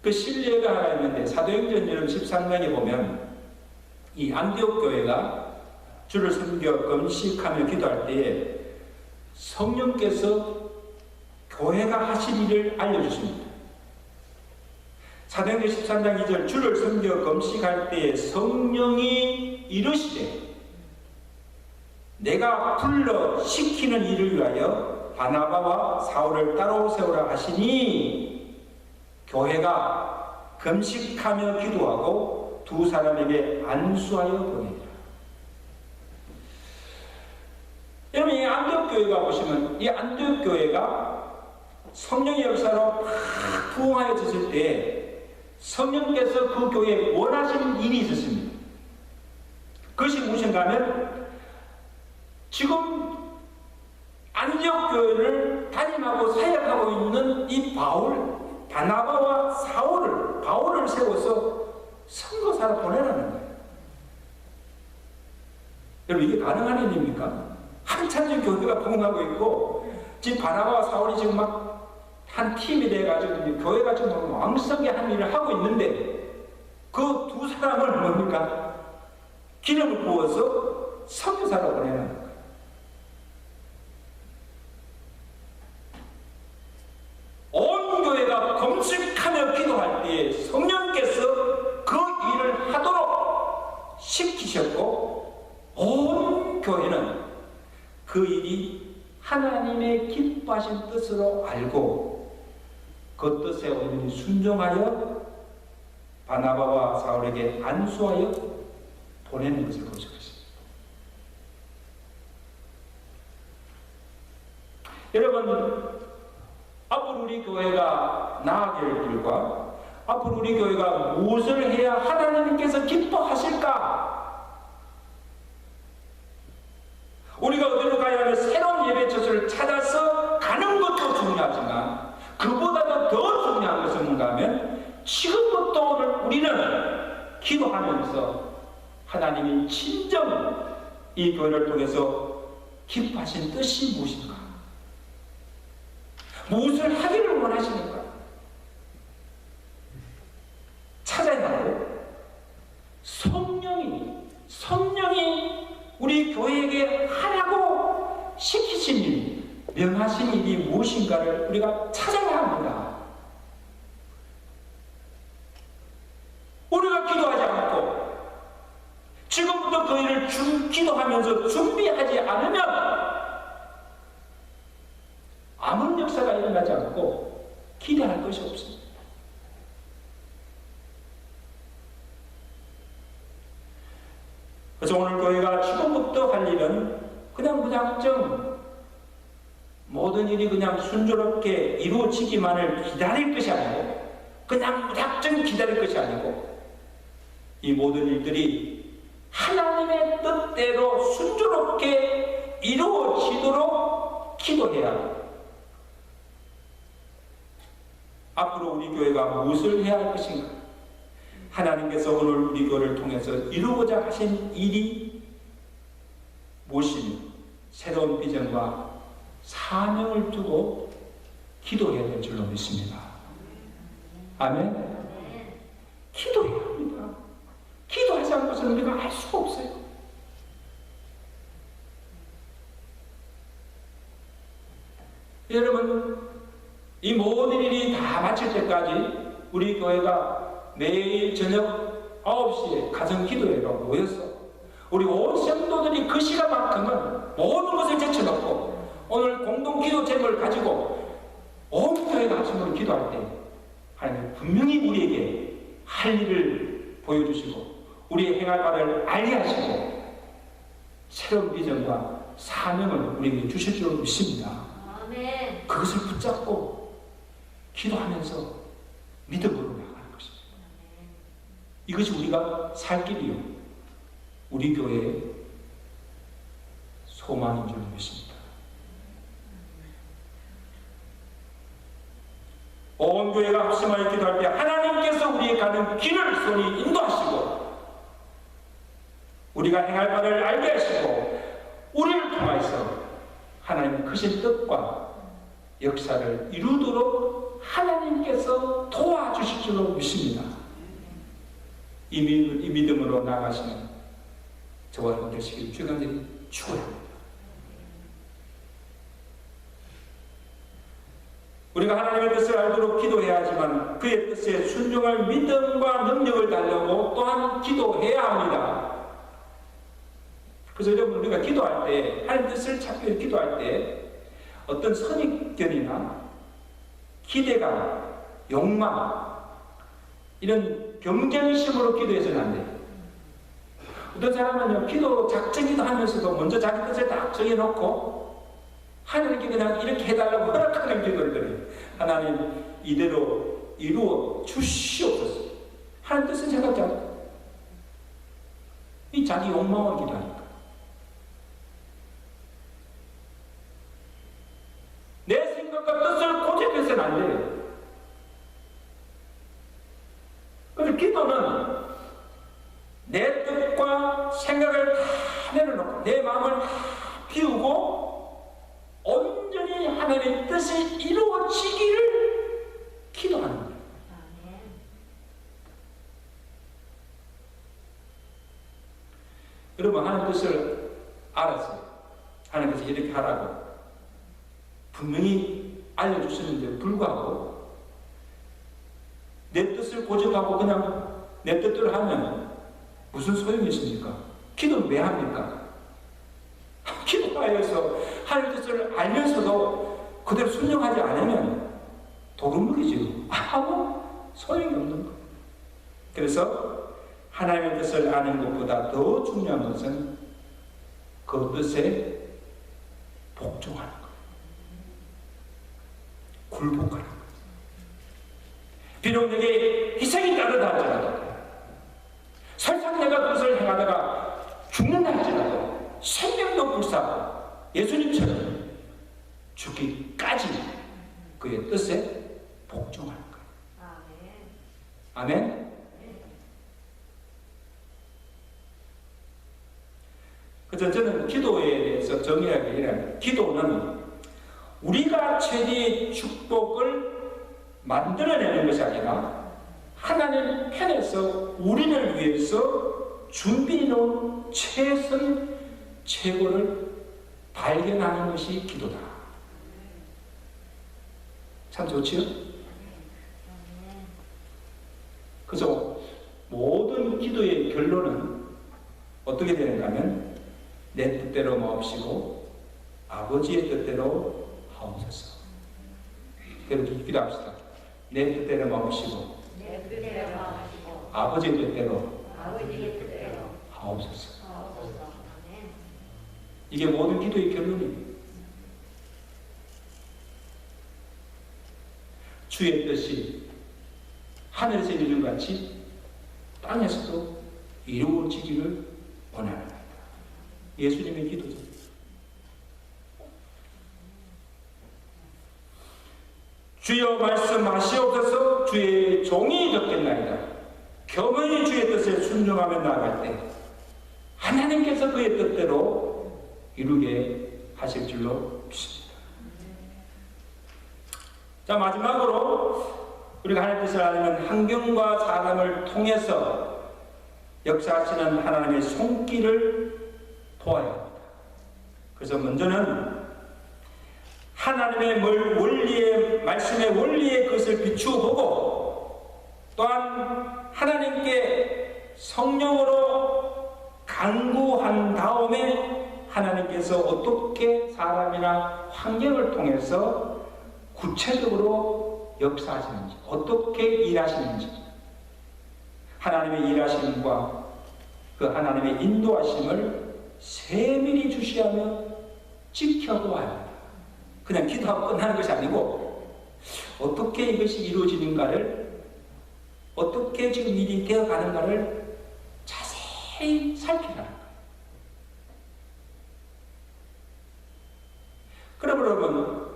그 신뢰가 하나 있는데, 사도행전 13장에 보면 이 안디옥 교회가 주를 섬겨 금식하며 기도할 때에 성령께서 교회가 하실 일을 알려주십니다. 사도행전 13장 2절, 주를 섬겨 금식할 때에 성령이 이르시되 내가 불러 시키는 일을 위하여 바나바와 사울을 따로 세우라 하시니, 교회가 금식하며 기도하고 두 사람에게 안수하여 보내니라. 여러분, 이 안디옥 교회가 보시면, 이 안디옥 교회가 성령의 역사로 막 부흥하여졌을 때 성령께서 그 교회에 원하시는 일이 있었습니다. 그것이 무엇인가 하면, 지금 안디옥 교회를 담임하고 사역하고 있는 이 바나바와 바울을 세워서 선교사로 보내라는 거예요. 여러분, 이게 가능한 일입니까? 한참 지금 교회가 부흥하고 있고, 지금 바나바와 사울이 지금 막 한 팀이 돼가지고 교회가 지금 왕성하게 한 일을 하고 있는데, 그 두 사람을 뭡니까? 기름을 부어서 선교사로 보내는 거예요. 온 교회가 금식하며 기도할 때에 성령께서 그 일을 하도록 시키셨고, 온 교회는 그 일이 하나님의 기뻐하신 뜻으로 알고 그 뜻에 온전히 순종하여 바나바와 사울에게 안수하여 보내는 것을 볼 수 있습니다. 여러분, 앞으로 우리 교회가 나아갈 길과 앞으로 우리 교회가 무엇을 해야 하나님께서 기뻐하실까? 우리가 어디로 가야 하면 새로운 예배처소를 찾아서 가는 것도 중요하지만, 그보다도 더 중요한 것은 뭔가 하면, 지금부터 오늘 우리는 기도하면서 하나님이 진정 이 교회를 통해서 기뻐하신 뜻이 무엇인가? 무엇을 하기를 원하시는가? 찾아야 하고, 성령이 우리 교회에게 하라고 시키신 일, 명하신 일이 무엇인가를 우리가 찾아야 합니다. 우리가 기도하지 않고 지금부터 그 일을 기도하면서 준비하지 않으면 생각하지 않고 기대할 것이 없습니다. 그래서 오늘 교회가 지금부터 할 일은 그냥 무작정 모든 일이 그냥 순조롭게 이루어지기만을 기다릴 것이 아니고, 그냥 무작정 기다릴 것이 아니고, 이 모든 일들이 하나님의 뜻대로 순조롭게 이루어지도록 기도해야 합니다. 앞으로 우리 교회가 무엇을 해야 할 것인가? 하나님께서 오늘 우리 교회를 통해서 이루고자 하신 일이 무엇이며 새로운 비전과 사명을 두고 기도해야 될 줄로 믿습니다. 아멘? 기도해야 합니다. 기도하지 않고서는 우리가 알 수가 없어요. 여러분, 이 모든 일이 다 마칠 때까지 우리 교회가 매일 저녁 9시에 가정기도회로 모여서 우리 온 성도들이 그 시간만큼은 모든 것을 제쳐놓고 오늘 공동기도 제목을 가지고 온 교회가 아침으로 기도할 때 하나님 분명히 우리에게 할 일을 보여주시고 우리의 행할 바를 알게 하시고 새로운 비전과 사명을 우리에게 주실 줄 믿습니다. 아멘. 그것을 붙잡고 기도하면서 믿음으로 나가는 것입니다. 아멘. 이것이 우리가 살 길이요, 우리 교회의 소망인 줄 믿습니다. 온 교회가 합심하여 기도할 때 하나님께서 우리의 가는 길을 손이 인도하시고 우리가 행할 바를 알게 하시고 우리를 통하여서 하나님의 크신 뜻과 역사를 이루도록 하나님께서 도와주실 줄로 믿습니다. 이 믿음으로 나가시는 저와 여러분 되시길 주간절히 축원합니다. 우리가 하나님의 뜻을 알도록 기도해야 하지만 그의 뜻에 순종할 믿음과 능력을 달라고 또한 기도해야 합니다. 그래서 여러분, 우리가 기도할 때, 하나님 뜻을 찾기 위해 기도할 때 어떤 선입견이나 기대감, 욕망, 이런 경쟁심으로 기도해서는 안 돼요. 어떤 사람은요, 기도 작정기도 하면서도 먼저 자기 뜻을 딱 정해놓고 하나님께 그냥 이렇게 해달라고 허락하는 기도를 드려요. 하나님, 이대로 이루어 주시옵소서. 하나님 뜻은 생각지 않고 이 자기 욕망을 기도하니까. 내 생각과 뜻을 고집해서는 안 돼요. 그래서 기도는 내 뜻과 생각을 다 내려놓고 내 마음을 다 비우고 온전히 하나님의 뜻이 이루어지기를 기도하는 거예요. 여러분, 하나님의 뜻을 알았어요. 하나님께서 이렇게 하라고 분명히 알려주시는데 불구하고 내 뜻을 고집하고 그냥 내 뜻대로 하면 무슨 소용이 있습니까? 기도는 왜 합니까? 기도하여서 하나님 뜻을 알면서도 그대로 순종하지 않으면 도루묵이죠. 아무 소용이 없는 거예요. 그래서 하나님의 뜻을 아는 것보다 더 중요한 것은 그 뜻에 복종하는 거예요. 굴복하는 거예요. 비록 내게 희생이 따르다 할지라도, 설령 내가 그것을 행하다가 죽는다 할지라도 생명도 불사하고 예수님처럼 죽기까지 그의 뜻에 복종하는 거예요. 아멘. 아멘. 그래서 저는 기도에 대해서 정의하게 이래요. 기도는 우리가 최대의 축복을 만들어내는 것이 아니라 하나님 편에서 우리를 위해서 준비해 놓은 최선 최고를 발견하는 것이 기도다. 참 좋지요? 그래서 모든 기도의 결론은 어떻게 되는가 하면 내 뜻대로 마옵시고 아버지의 뜻대로 하옵소서. 기도합시다. 내 뜻대로 마음으시고 아버지의 뜻대로 하옵소서. 이게 모든 기도의 결론입니다. 주의 뜻이 하늘에서 이루는 같이 땅에서도 이루어지기를 원합니다. 예수님의 기도죠. 주여 말씀하시옵소서. 주의 종이 듣겠나이다. 겸허히 주의 뜻에 순종하며 나아갈 때 하나님께서 그의 뜻대로 이루게 하실 줄로 믿습니다. 자, 마지막으로 우리가 하나님의 뜻을 알면 환경과 사람을 통해서 역사하시는 하나님의 손길을 보아야 합니다. 그래서 먼저는 하나님의 원리의 말씀의 원리의 것을 비추어 보고, 또한 하나님께 성령으로 간구한 다음에 하나님께서 어떻게 사람이나 환경을 통해서 구체적으로 역사하시는지, 어떻게 일하시는지, 하나님의 일하심과 그 하나님의 인도하심을 세밀히 주시하며 지켜보아야 합니다. 그냥 기도하고 끝나는 것이 아니고 어떻게 이것이 이루어지는가를, 어떻게 지금 일이 되어가는가를 자세히 살피라는 거예요. 그러면 여러분,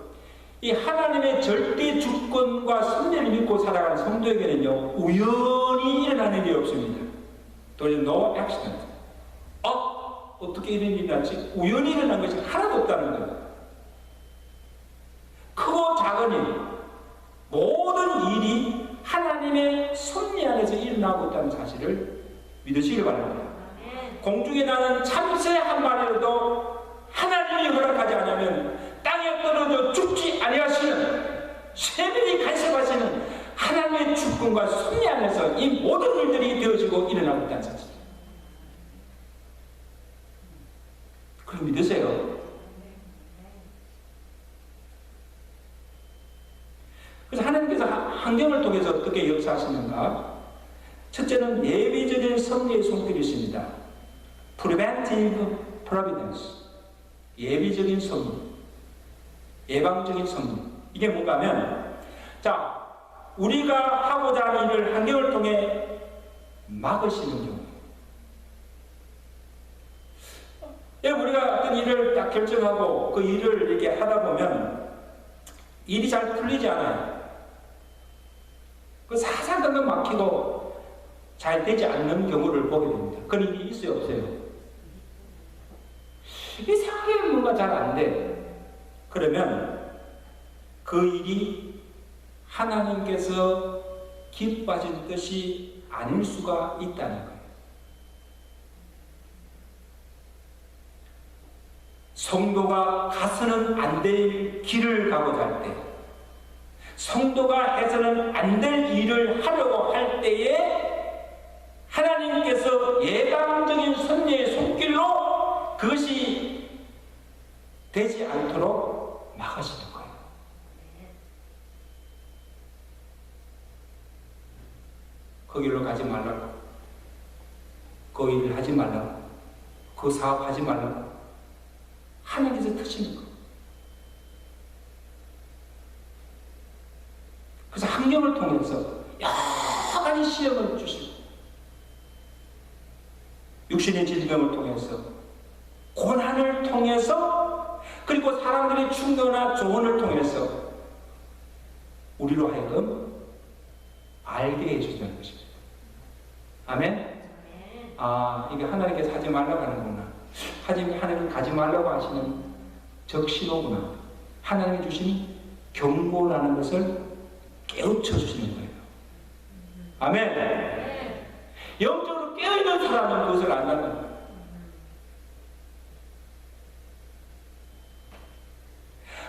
이 하나님의 절대 주권과 섭리를 믿고 살아가는 성도에게는요, 우연히 일어나는 일이 없습니다. 또 no accident. 어떻게 이런 일이 났지? 우연히 일어난 것이 하나도 없다는 거예요. 크고 작은 일, 모든 일이 하나님의 섭리 안에서 일어나고 있다는 사실을 믿으시기 바랍니다. 공중에 나는 참새 한 마리라도 하나님이 허락하지 않으면 땅에 떨어져 죽지 아니하시는, 세밀히 간섭하시는 하나님의 주권과 섭리 안에서 이 모든 일들이 되어지고 일어나고 있다는 사실. 그럼 믿으세요. 그래서 하나님께서 환경을 통해서 어떻게 역사하시는가? 첫째는 예비적인 섭리의 손길이십니다. Preventive Providence. 예비적인 섭리, 예방적인 섭리. 이게 뭔가 하면, 자, 우리가 하고자 하는 일을 환경을 통해 막으시는 경우. 우리가 어떤 일을 딱 결정하고 그 일을 이렇게 하다 보면 일이 잘 풀리지 않아요. 그 사사건건 막히고 잘 되지 않는 경우를 보게 됩니다. 그런 일이 있어요, 없어요? 이상하게 뭔가 잘 안 돼. 그러면 그 일이 하나님께서 기뻐하신 뜻이 아닐 수가 있다는 거예요. 성도가 가서는 안 될 길을 가고자 할 때, 성도가 해서는 안 될 일을 하려고 할 때에 하나님께서 예방적인 섭리의 손길로 그것이 되지 않도록 막으시는 거예요. 거기로 가지 말라고, 그 일을 하지 말라고, 그 사업 하지 말라고 하나님께서 트시는 거예요. 그래서 환경을 통해서 여러 가지 시험을 주시고, 육신의 질병을 통해서, 고난을 통해서, 그리고 사람들의 충고나 조언을 통해서 우리로 하여금 알게 해주시는 것입니다. 아멘? 이게 하나님께서 하지 말라고 하는구나. 하나님 가지 말라고 하시는 적신호구나. 하나님이 주신 경고라는 것을 깨우쳐 주시는 거예요. 아멘. 영적으로 깨어있는 사람은 그것을 안다는 거예요.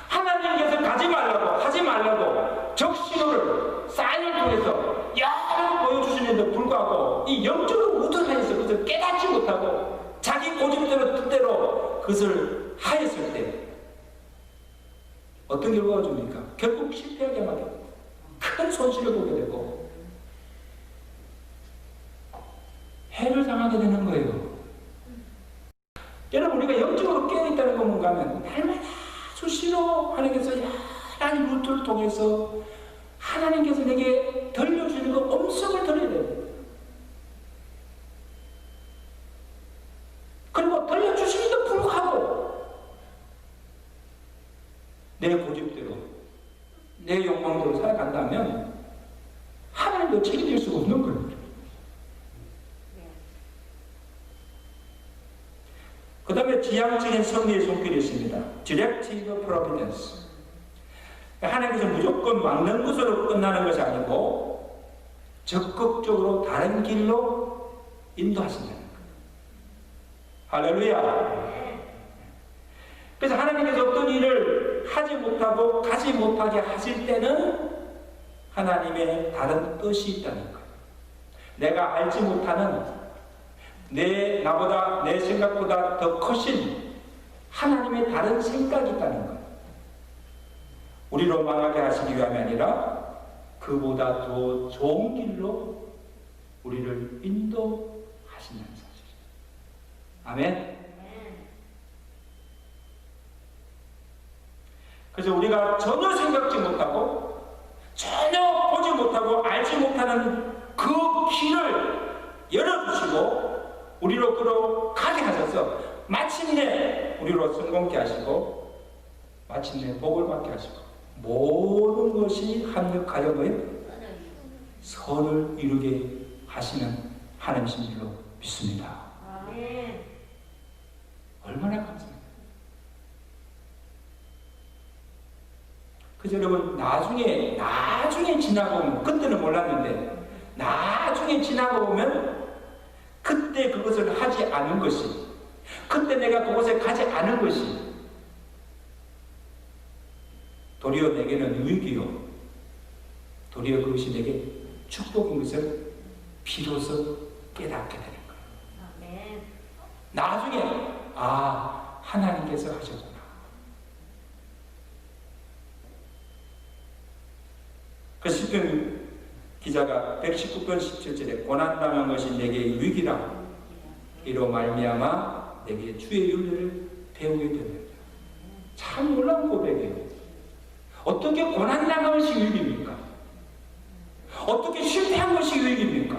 하나님께서 가지 말라고, 하지 말라고 적신호를, 사인을 통해서 여러 보여주시는데도 불구하고 이 영적으로 무던하여서 그것을 깨닫지 못하고 자기 고집대로 뜻대로 그것을 하였을 때 어떤 결과가 줍니까? 결국 실패하게 만듭니다. 큰 손실을 보게 되고 해를 당하게 되는 거예요. 여러분, 우리가 영적으로 깨어있다는 건 뭔가 하면 날마다 수시로 하나님께서 하나님 루트를 통해서 하나님께서 내게 들려주는 그 음성을 들어야 됩니다. 그리고 들려주시기도 불구하고 내 고집대로 내 욕망대로 살아간다면 하나님도 책임질 수가 없는 거예요. 그 다음에 지향적인 섭리의 손길이 있습니다. Directive Providence. 하나님께서 무조건 막는 것으로 끝나는 것이 아니고 적극적으로 다른 길로 인도하신다는 거예요. 할렐루야. 그래서 하나님께서 어떤 일을 하지 못하고 가지 못하게 하실 때는 하나님의 다른 뜻이 있다는 거예요. 내가 알지 못하는 나보다 내 생각보다 더 크신 하나님의 다른 생각이 있다는 거예요. 우리로 망하게 하시기 위함이 아니라 그보다 더 좋은 길로 우리를 인도하신다는 사실이죠. 아멘. 그래서 우리가 전혀 생각지 못하고 전혀 보지 못하고 알지 못하는 그 길을 열어주시고 우리로 끌어가게 하셔서 마침내 우리로 성공케 하시고 마침내 복을 받게 하시고 모든 것이 합력하여 선을 이루게 하시는 하나님이신 줄로 믿습니다. 얼마나 감사합니다. 그래서 여러분, 나중에 지나고 보면, 그때는 몰랐는데 나중에 지나고 보면 그때 그것을 하지 않은 것이, 그때 내가 그곳에 가지 않은 것이 도리어 내게는 유익이요, 도리어 그것이 내게 축복인 것을 비로소 깨닫게 되는 거예요. 나중에 하나님께서 하셨구나. 그 시편 기자가 119편 17절에 고난당한 것이 내게 유익이라 이로 말미암아 내게 주의 윤리를 배우게 됩니다. 참 놀라운 고백이에요. 어떻게 고난당한 것이 유익입니까? 어떻게 실패한 것이 유익입니까?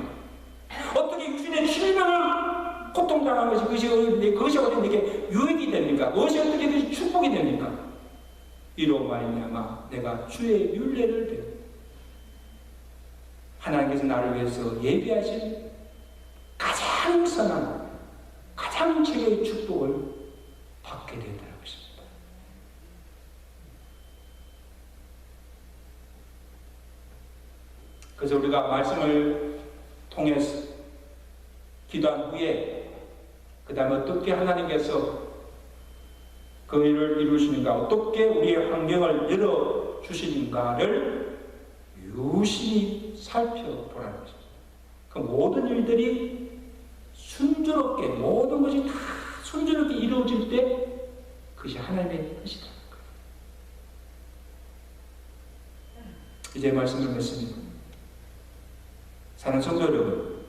어떻게 육신의 질병을 고통당한 것이 그것이 어떻게 내게 유익이 됩니까? 그것이 어떻게 그것이 축복이 됩니까? 이로 말미암아 내가 주의 윤례를 배웁니다. 하나님께서 나를 위해서 예비하신 가장 선한, 가장 최고의 축복을 받게 되었다는 것입니다. 그래서 우리가 말씀을 통해서 기도한 후에 그 다음에 어떻게 하나님께서 그 일을 이루시는가, 어떻게 우리의 환경을 열어주시는가를 유심히 살펴보라는 것입니다. 그 모든 일들이 순조롭게, 모든 것이 다 순조롭게 이루어질 때 그것이 하나님의 뜻이라는 거예요. 이제 말씀을 맺습니다. 사랑하는 성도 여러분,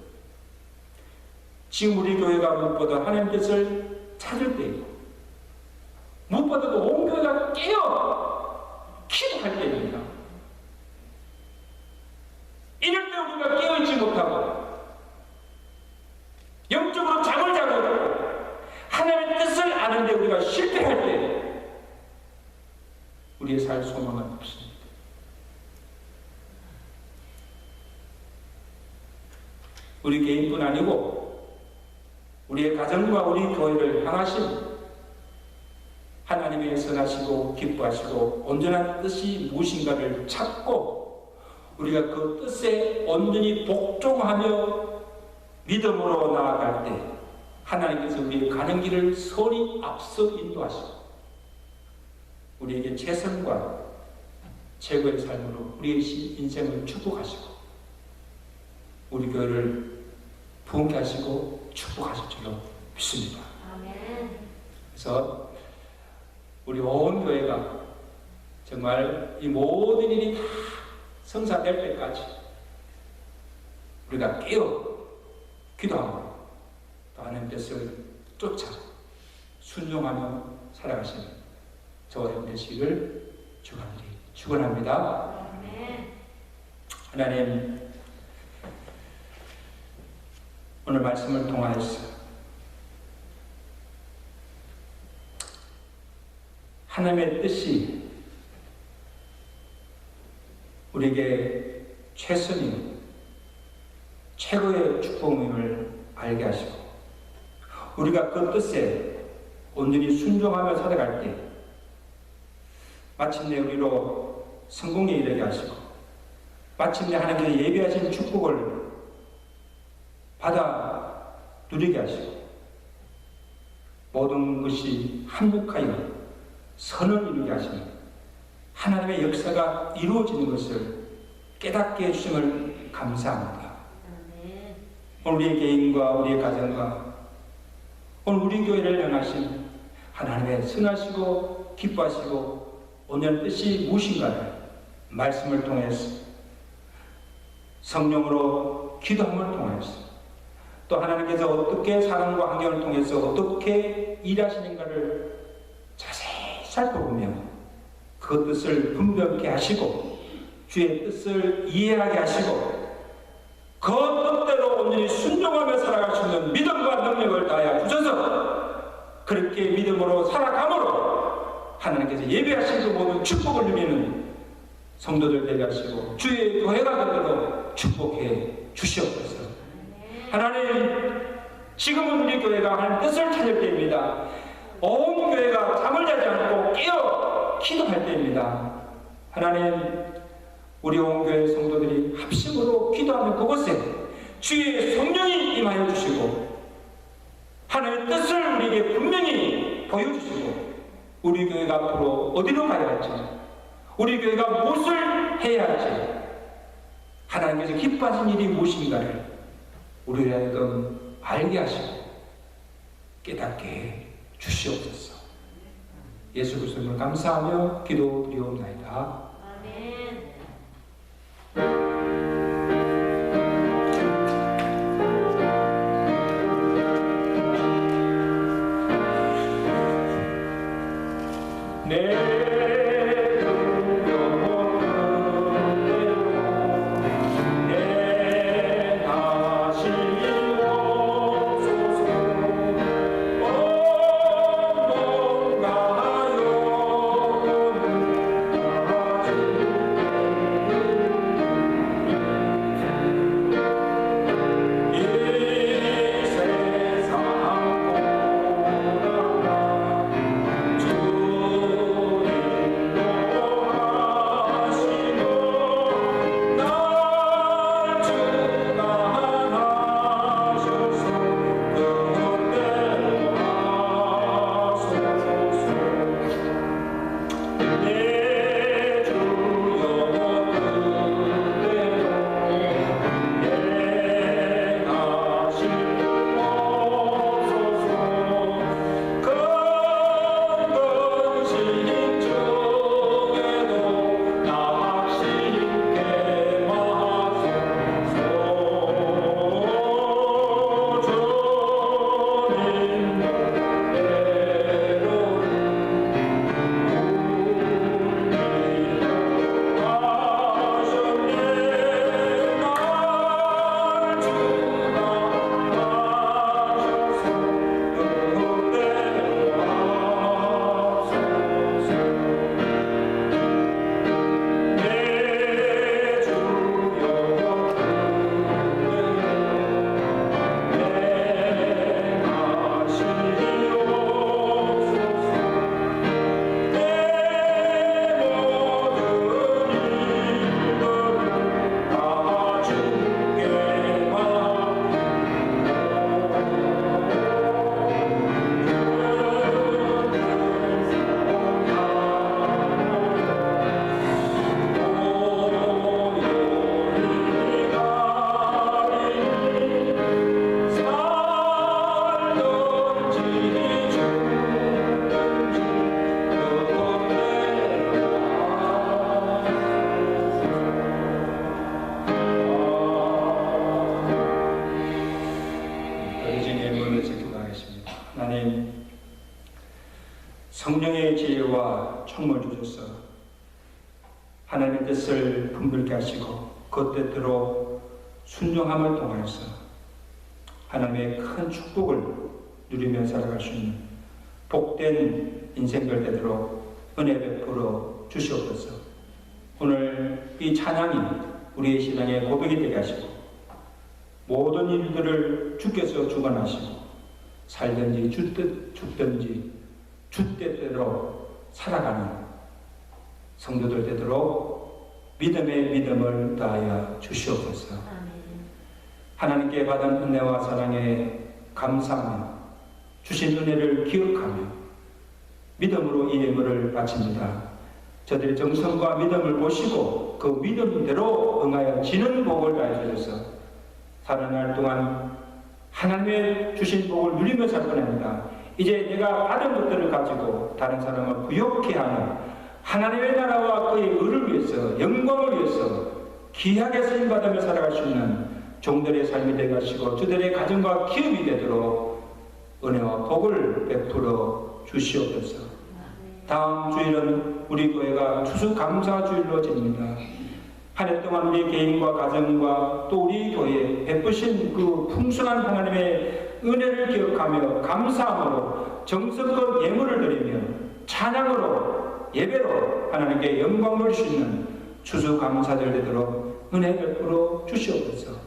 지금 우리 교회가 무엇보다 하나님 뜻을 찾을 때이고 무엇보다도 온 교회가 깨어 기도할 때입니다. 이럴 때 우리가 깨어있지 못하고 영적으로 잠을 자고 있고 하나님의 뜻을 아는데 우리가 실패할 때 우리의 살 소망은 없습니다. 우리 개인뿐 아니고 우리의 가정과 우리 교회를 향하신 하나님의 선하시고 기뻐하시고 온전한 뜻이 무엇인가를 찾고 우리가 그 뜻에 온전히 복종하며 믿음으로 나아갈 때 하나님께서 우리의 가는 길을 선히 앞서 인도하시고 우리에게 최선과 최고의 삶으로 우리의 인생을 축복하시고 우리 교회를 부흥케 하시고 축복하실 줄로 믿습니다. 아멘. 그래서 우리 온 교회가 정말 이 모든 일이 다 성사될 때까지 우리가 깨어 기도하고 또 하나님 뜻을 쫓아 순종하며 살아가시는 저와 여러분 되시기를 축원합니다. 하나님, 오늘 말씀을 통하여서 하나님의 뜻이 우리에게 최선이요 최고의 축복임을 알게 하시고 우리가 그 뜻에 온전히 순종하며 살아갈 때 마침내 우리로 성공에 이르게 하시고 마침내 하나님께서 예비하신 축복을 받아 누리게 하시고 모든 것이 한복하여 선을 이루게 하시는 하나님의 역사가 이루어지는 것을 깨닫게 해주심을 감사합니다. 오늘 우리의 개인과 우리의 가정과 오늘 우리 교회를 향하신 하나님의 선하시고 기뻐하시고 온전한 뜻이 무엇인가를 말씀을 통해서 성령으로 기도함을 통해서 또 하나님께서 어떻게 사람과 환경을 통해서 어떻게 일하시는가를 자세히 살펴보며 그 뜻을 분명케 하시고 주의 뜻을 이해하게 하시고 그 뜻대로 온전히 순종하며 살아갈 수 있는 믿음과 능력을 다하여 주셔서 그렇게 믿음으로 살아감으로 하나님께서 예배하신 그 모든 축복을 누리는 성도들 되게 하시고 주의 교회가 되도록 축복해 주시옵소서. 하나님, 지금은 우리 교회가 하나님 뜻을 찾을 때입니다. 온 교회가 잠을 자지 않고 깨어 기도할 때입니다. 하나님, 우리 온 교회 성도들이 합심으로 기도하는 그곳에 주의 성령이 임하여 주시고 하나님의 뜻을 우리에게 분명히 보여주시고 우리 교회가 앞으로 어디로 가야 할지 우리 교회가 무엇을 해야 할지 하나님께서 기뻐하신 일이 무엇인가를 우리를 하여금 알게 하시고 깨닫게 해 주시옵소서. 예수 그리스도를 감사하며 기도드리옵나이다. 보여줘서 하나님의 뜻을 품들게 하시고 그 뜻대로 순종함을 통하여서 하나님의 큰 축복을 누리며 살아갈 수 있는 복된 인생들 되도록 은혜 베풀어 주시옵소서. 오늘 이 찬양이 우리의 신앙의 고백이 되게 하시고 모든 일들을 주께서 주관하시고 살든지 죽든지 주 뜻대로 살아가는 성도들 되도록 믿음의 믿음을 다하여 주시옵소서. 하나님께 받은 은혜와 사랑에 감사하며 주신 은혜를 기억하며 믿음으로 이 예물을 바칩니다. 저들의 정성과 믿음을 보시고 그 믿음대로 응하여 지는 복을 다해 주셔서 사는 날 동안 하나님의 주신 복을 누리며 살 것입니다. 이제 내가 받은 것들을 가지고 다른 사람을 부욕케 하는 하나님의 나라와 그의 의를 위해서 영광을 위해서 귀하게 쓰임받으며 살아갈 수 있는 종들의 삶이 되게 하시고 저들의 가정과 기업이 되도록 은혜와 복을 베풀어 주시옵소서. 다음 주일은 우리 교회가 추수감사주일로 지냅니다. 한 해 동안 우리 개인과 가정과 또 우리 교회에 베푸신 그 풍성한 하나님의 은혜를 기억하며 감사함으로 정성껏 예물을 드리며 찬양으로 예배로 하나님께 영광을 주시는 추수감사절 되도록 은혜 베풀어 주시옵소서.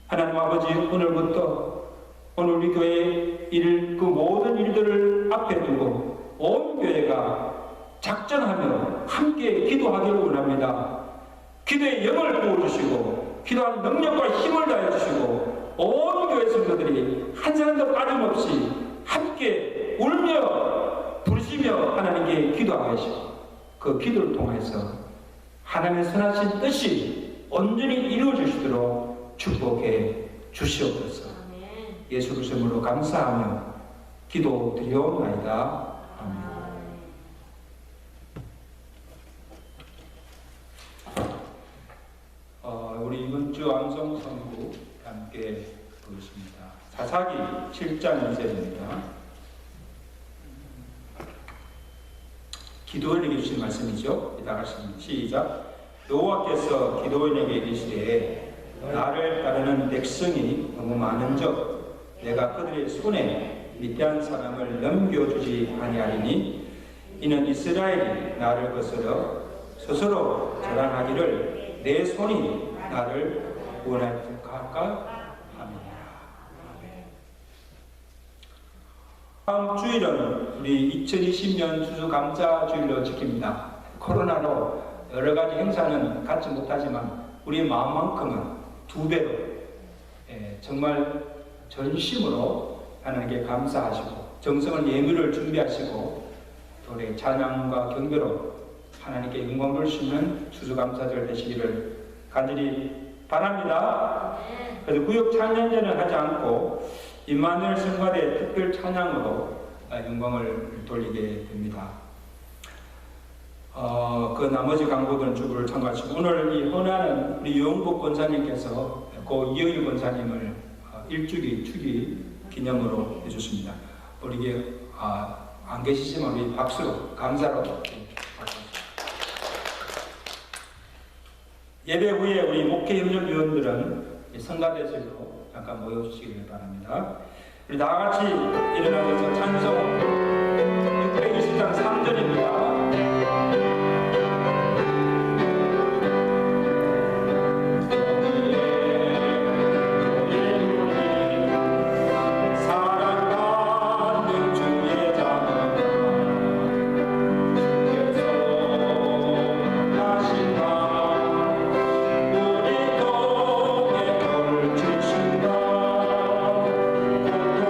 하나님 아버지, 오늘부터 오늘 우리 교회의 그 모든 일들을 앞에 두고 온 교회가 작정하며 함께 기도하기를 원합니다. 기도의 영을 부어주시고 기도하는 능력과 힘을 다해 주시고 온 교회 성도들이 한 사람도 빠짐없이 함께 울며 부르시며 하나님께 기도하게 하시고 그 기도를 통해서 하나님의 선하신 뜻이 온전히 이루어지시도록 축복해 주시옵소서. 예수 그리스도 이름으로 감사하며 기도드리옵나이다. 아멘. 우리 이번 주 암송 선구 함께 보겠습니다. 사사기 7장 2절입니다. 기도원에게 주신 말씀이죠. 다 같이 시작. 여호와께서 기도원에게 이르시되 나를 따르는 백성이 너무 많은즉 내가 그들의 손에 미대한 사람을 넘겨주지 아니하리니 이는 이스라엘이 나를 거스러 스스로 자랑하기를 내 손이 나를 구원할 듯할까 함이니라. 다음 주일은 우리 2020년 추수감사주일로 지킵니다. 코로나로 여러 가지 행사는 갖지 못하지만 우리의 마음만큼은 2배로 정말 전심으로 하나님께 감사하시고 정성을 예물을 준비하시고 또 우리 찬양과 경배로 하나님께 영광을 주시는 추수감사절 되시기를 간절히 바랍니다. 그래서 구역 찬양제는 하지 않고 임마누엘 성가대 특별 찬양으로 영광을 돌리게 됩니다. 그 나머지 강구들은 주부를 참가하시고 오늘 이 헌화는 우리 유영복 권사님께서 고 이영일 권사님을 일주기 축이 기념으로 해주십니다. 우리 이게 안 계시지만 우리 박수로 감사로 예배 후에 우리 목회협력위원들은 성가대실로 잠깐 모여주시길 바랍니다. 우리 다같이 일어나면서 찬송 620장 3절입니다.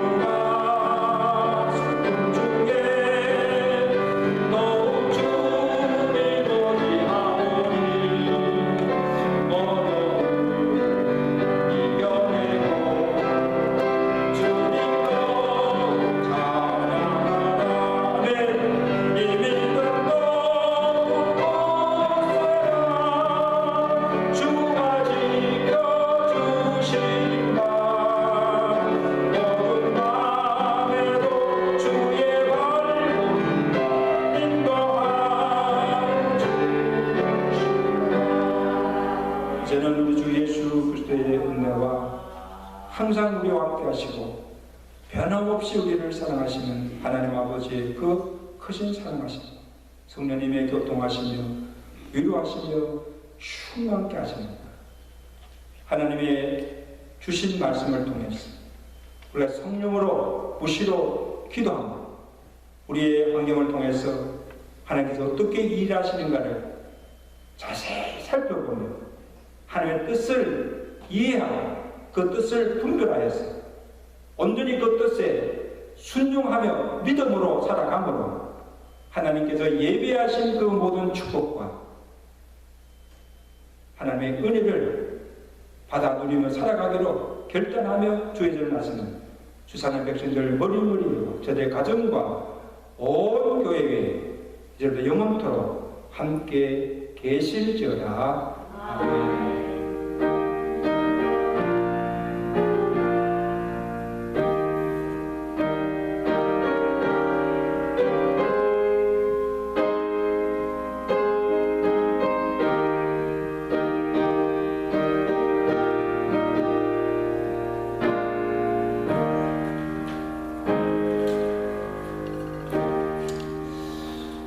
고통과 슬픔 중에 항상 우리와 함께 하시고 변함없이 우리를 사랑하시는 하나님 아버지의 그 크신 사랑하심, 성령님의 교통하시며 위로하시며 충만케 하십니다. 하나님의 주신 말씀을 통해서 우리가 성령으로 무시로 기도하며 우리의 환경을 통해서 하나님께서 어떻게 일하시는가를 자세히 살펴보며 하나님의 뜻을 이해하고 그 뜻을 분별하여서 온전히 그 뜻에 순종하며 믿음으로 살아가므로 하나님께서 예배하신 그 모든 축복과 하나님의 은혜를 받아 누리며 살아가기로 결단하며 주의 절을 나서는 주사는 백성들 머리머리로 저들의 가정과 온 교회에 이제부터 영원토록 함께 계실지어다. 아멘.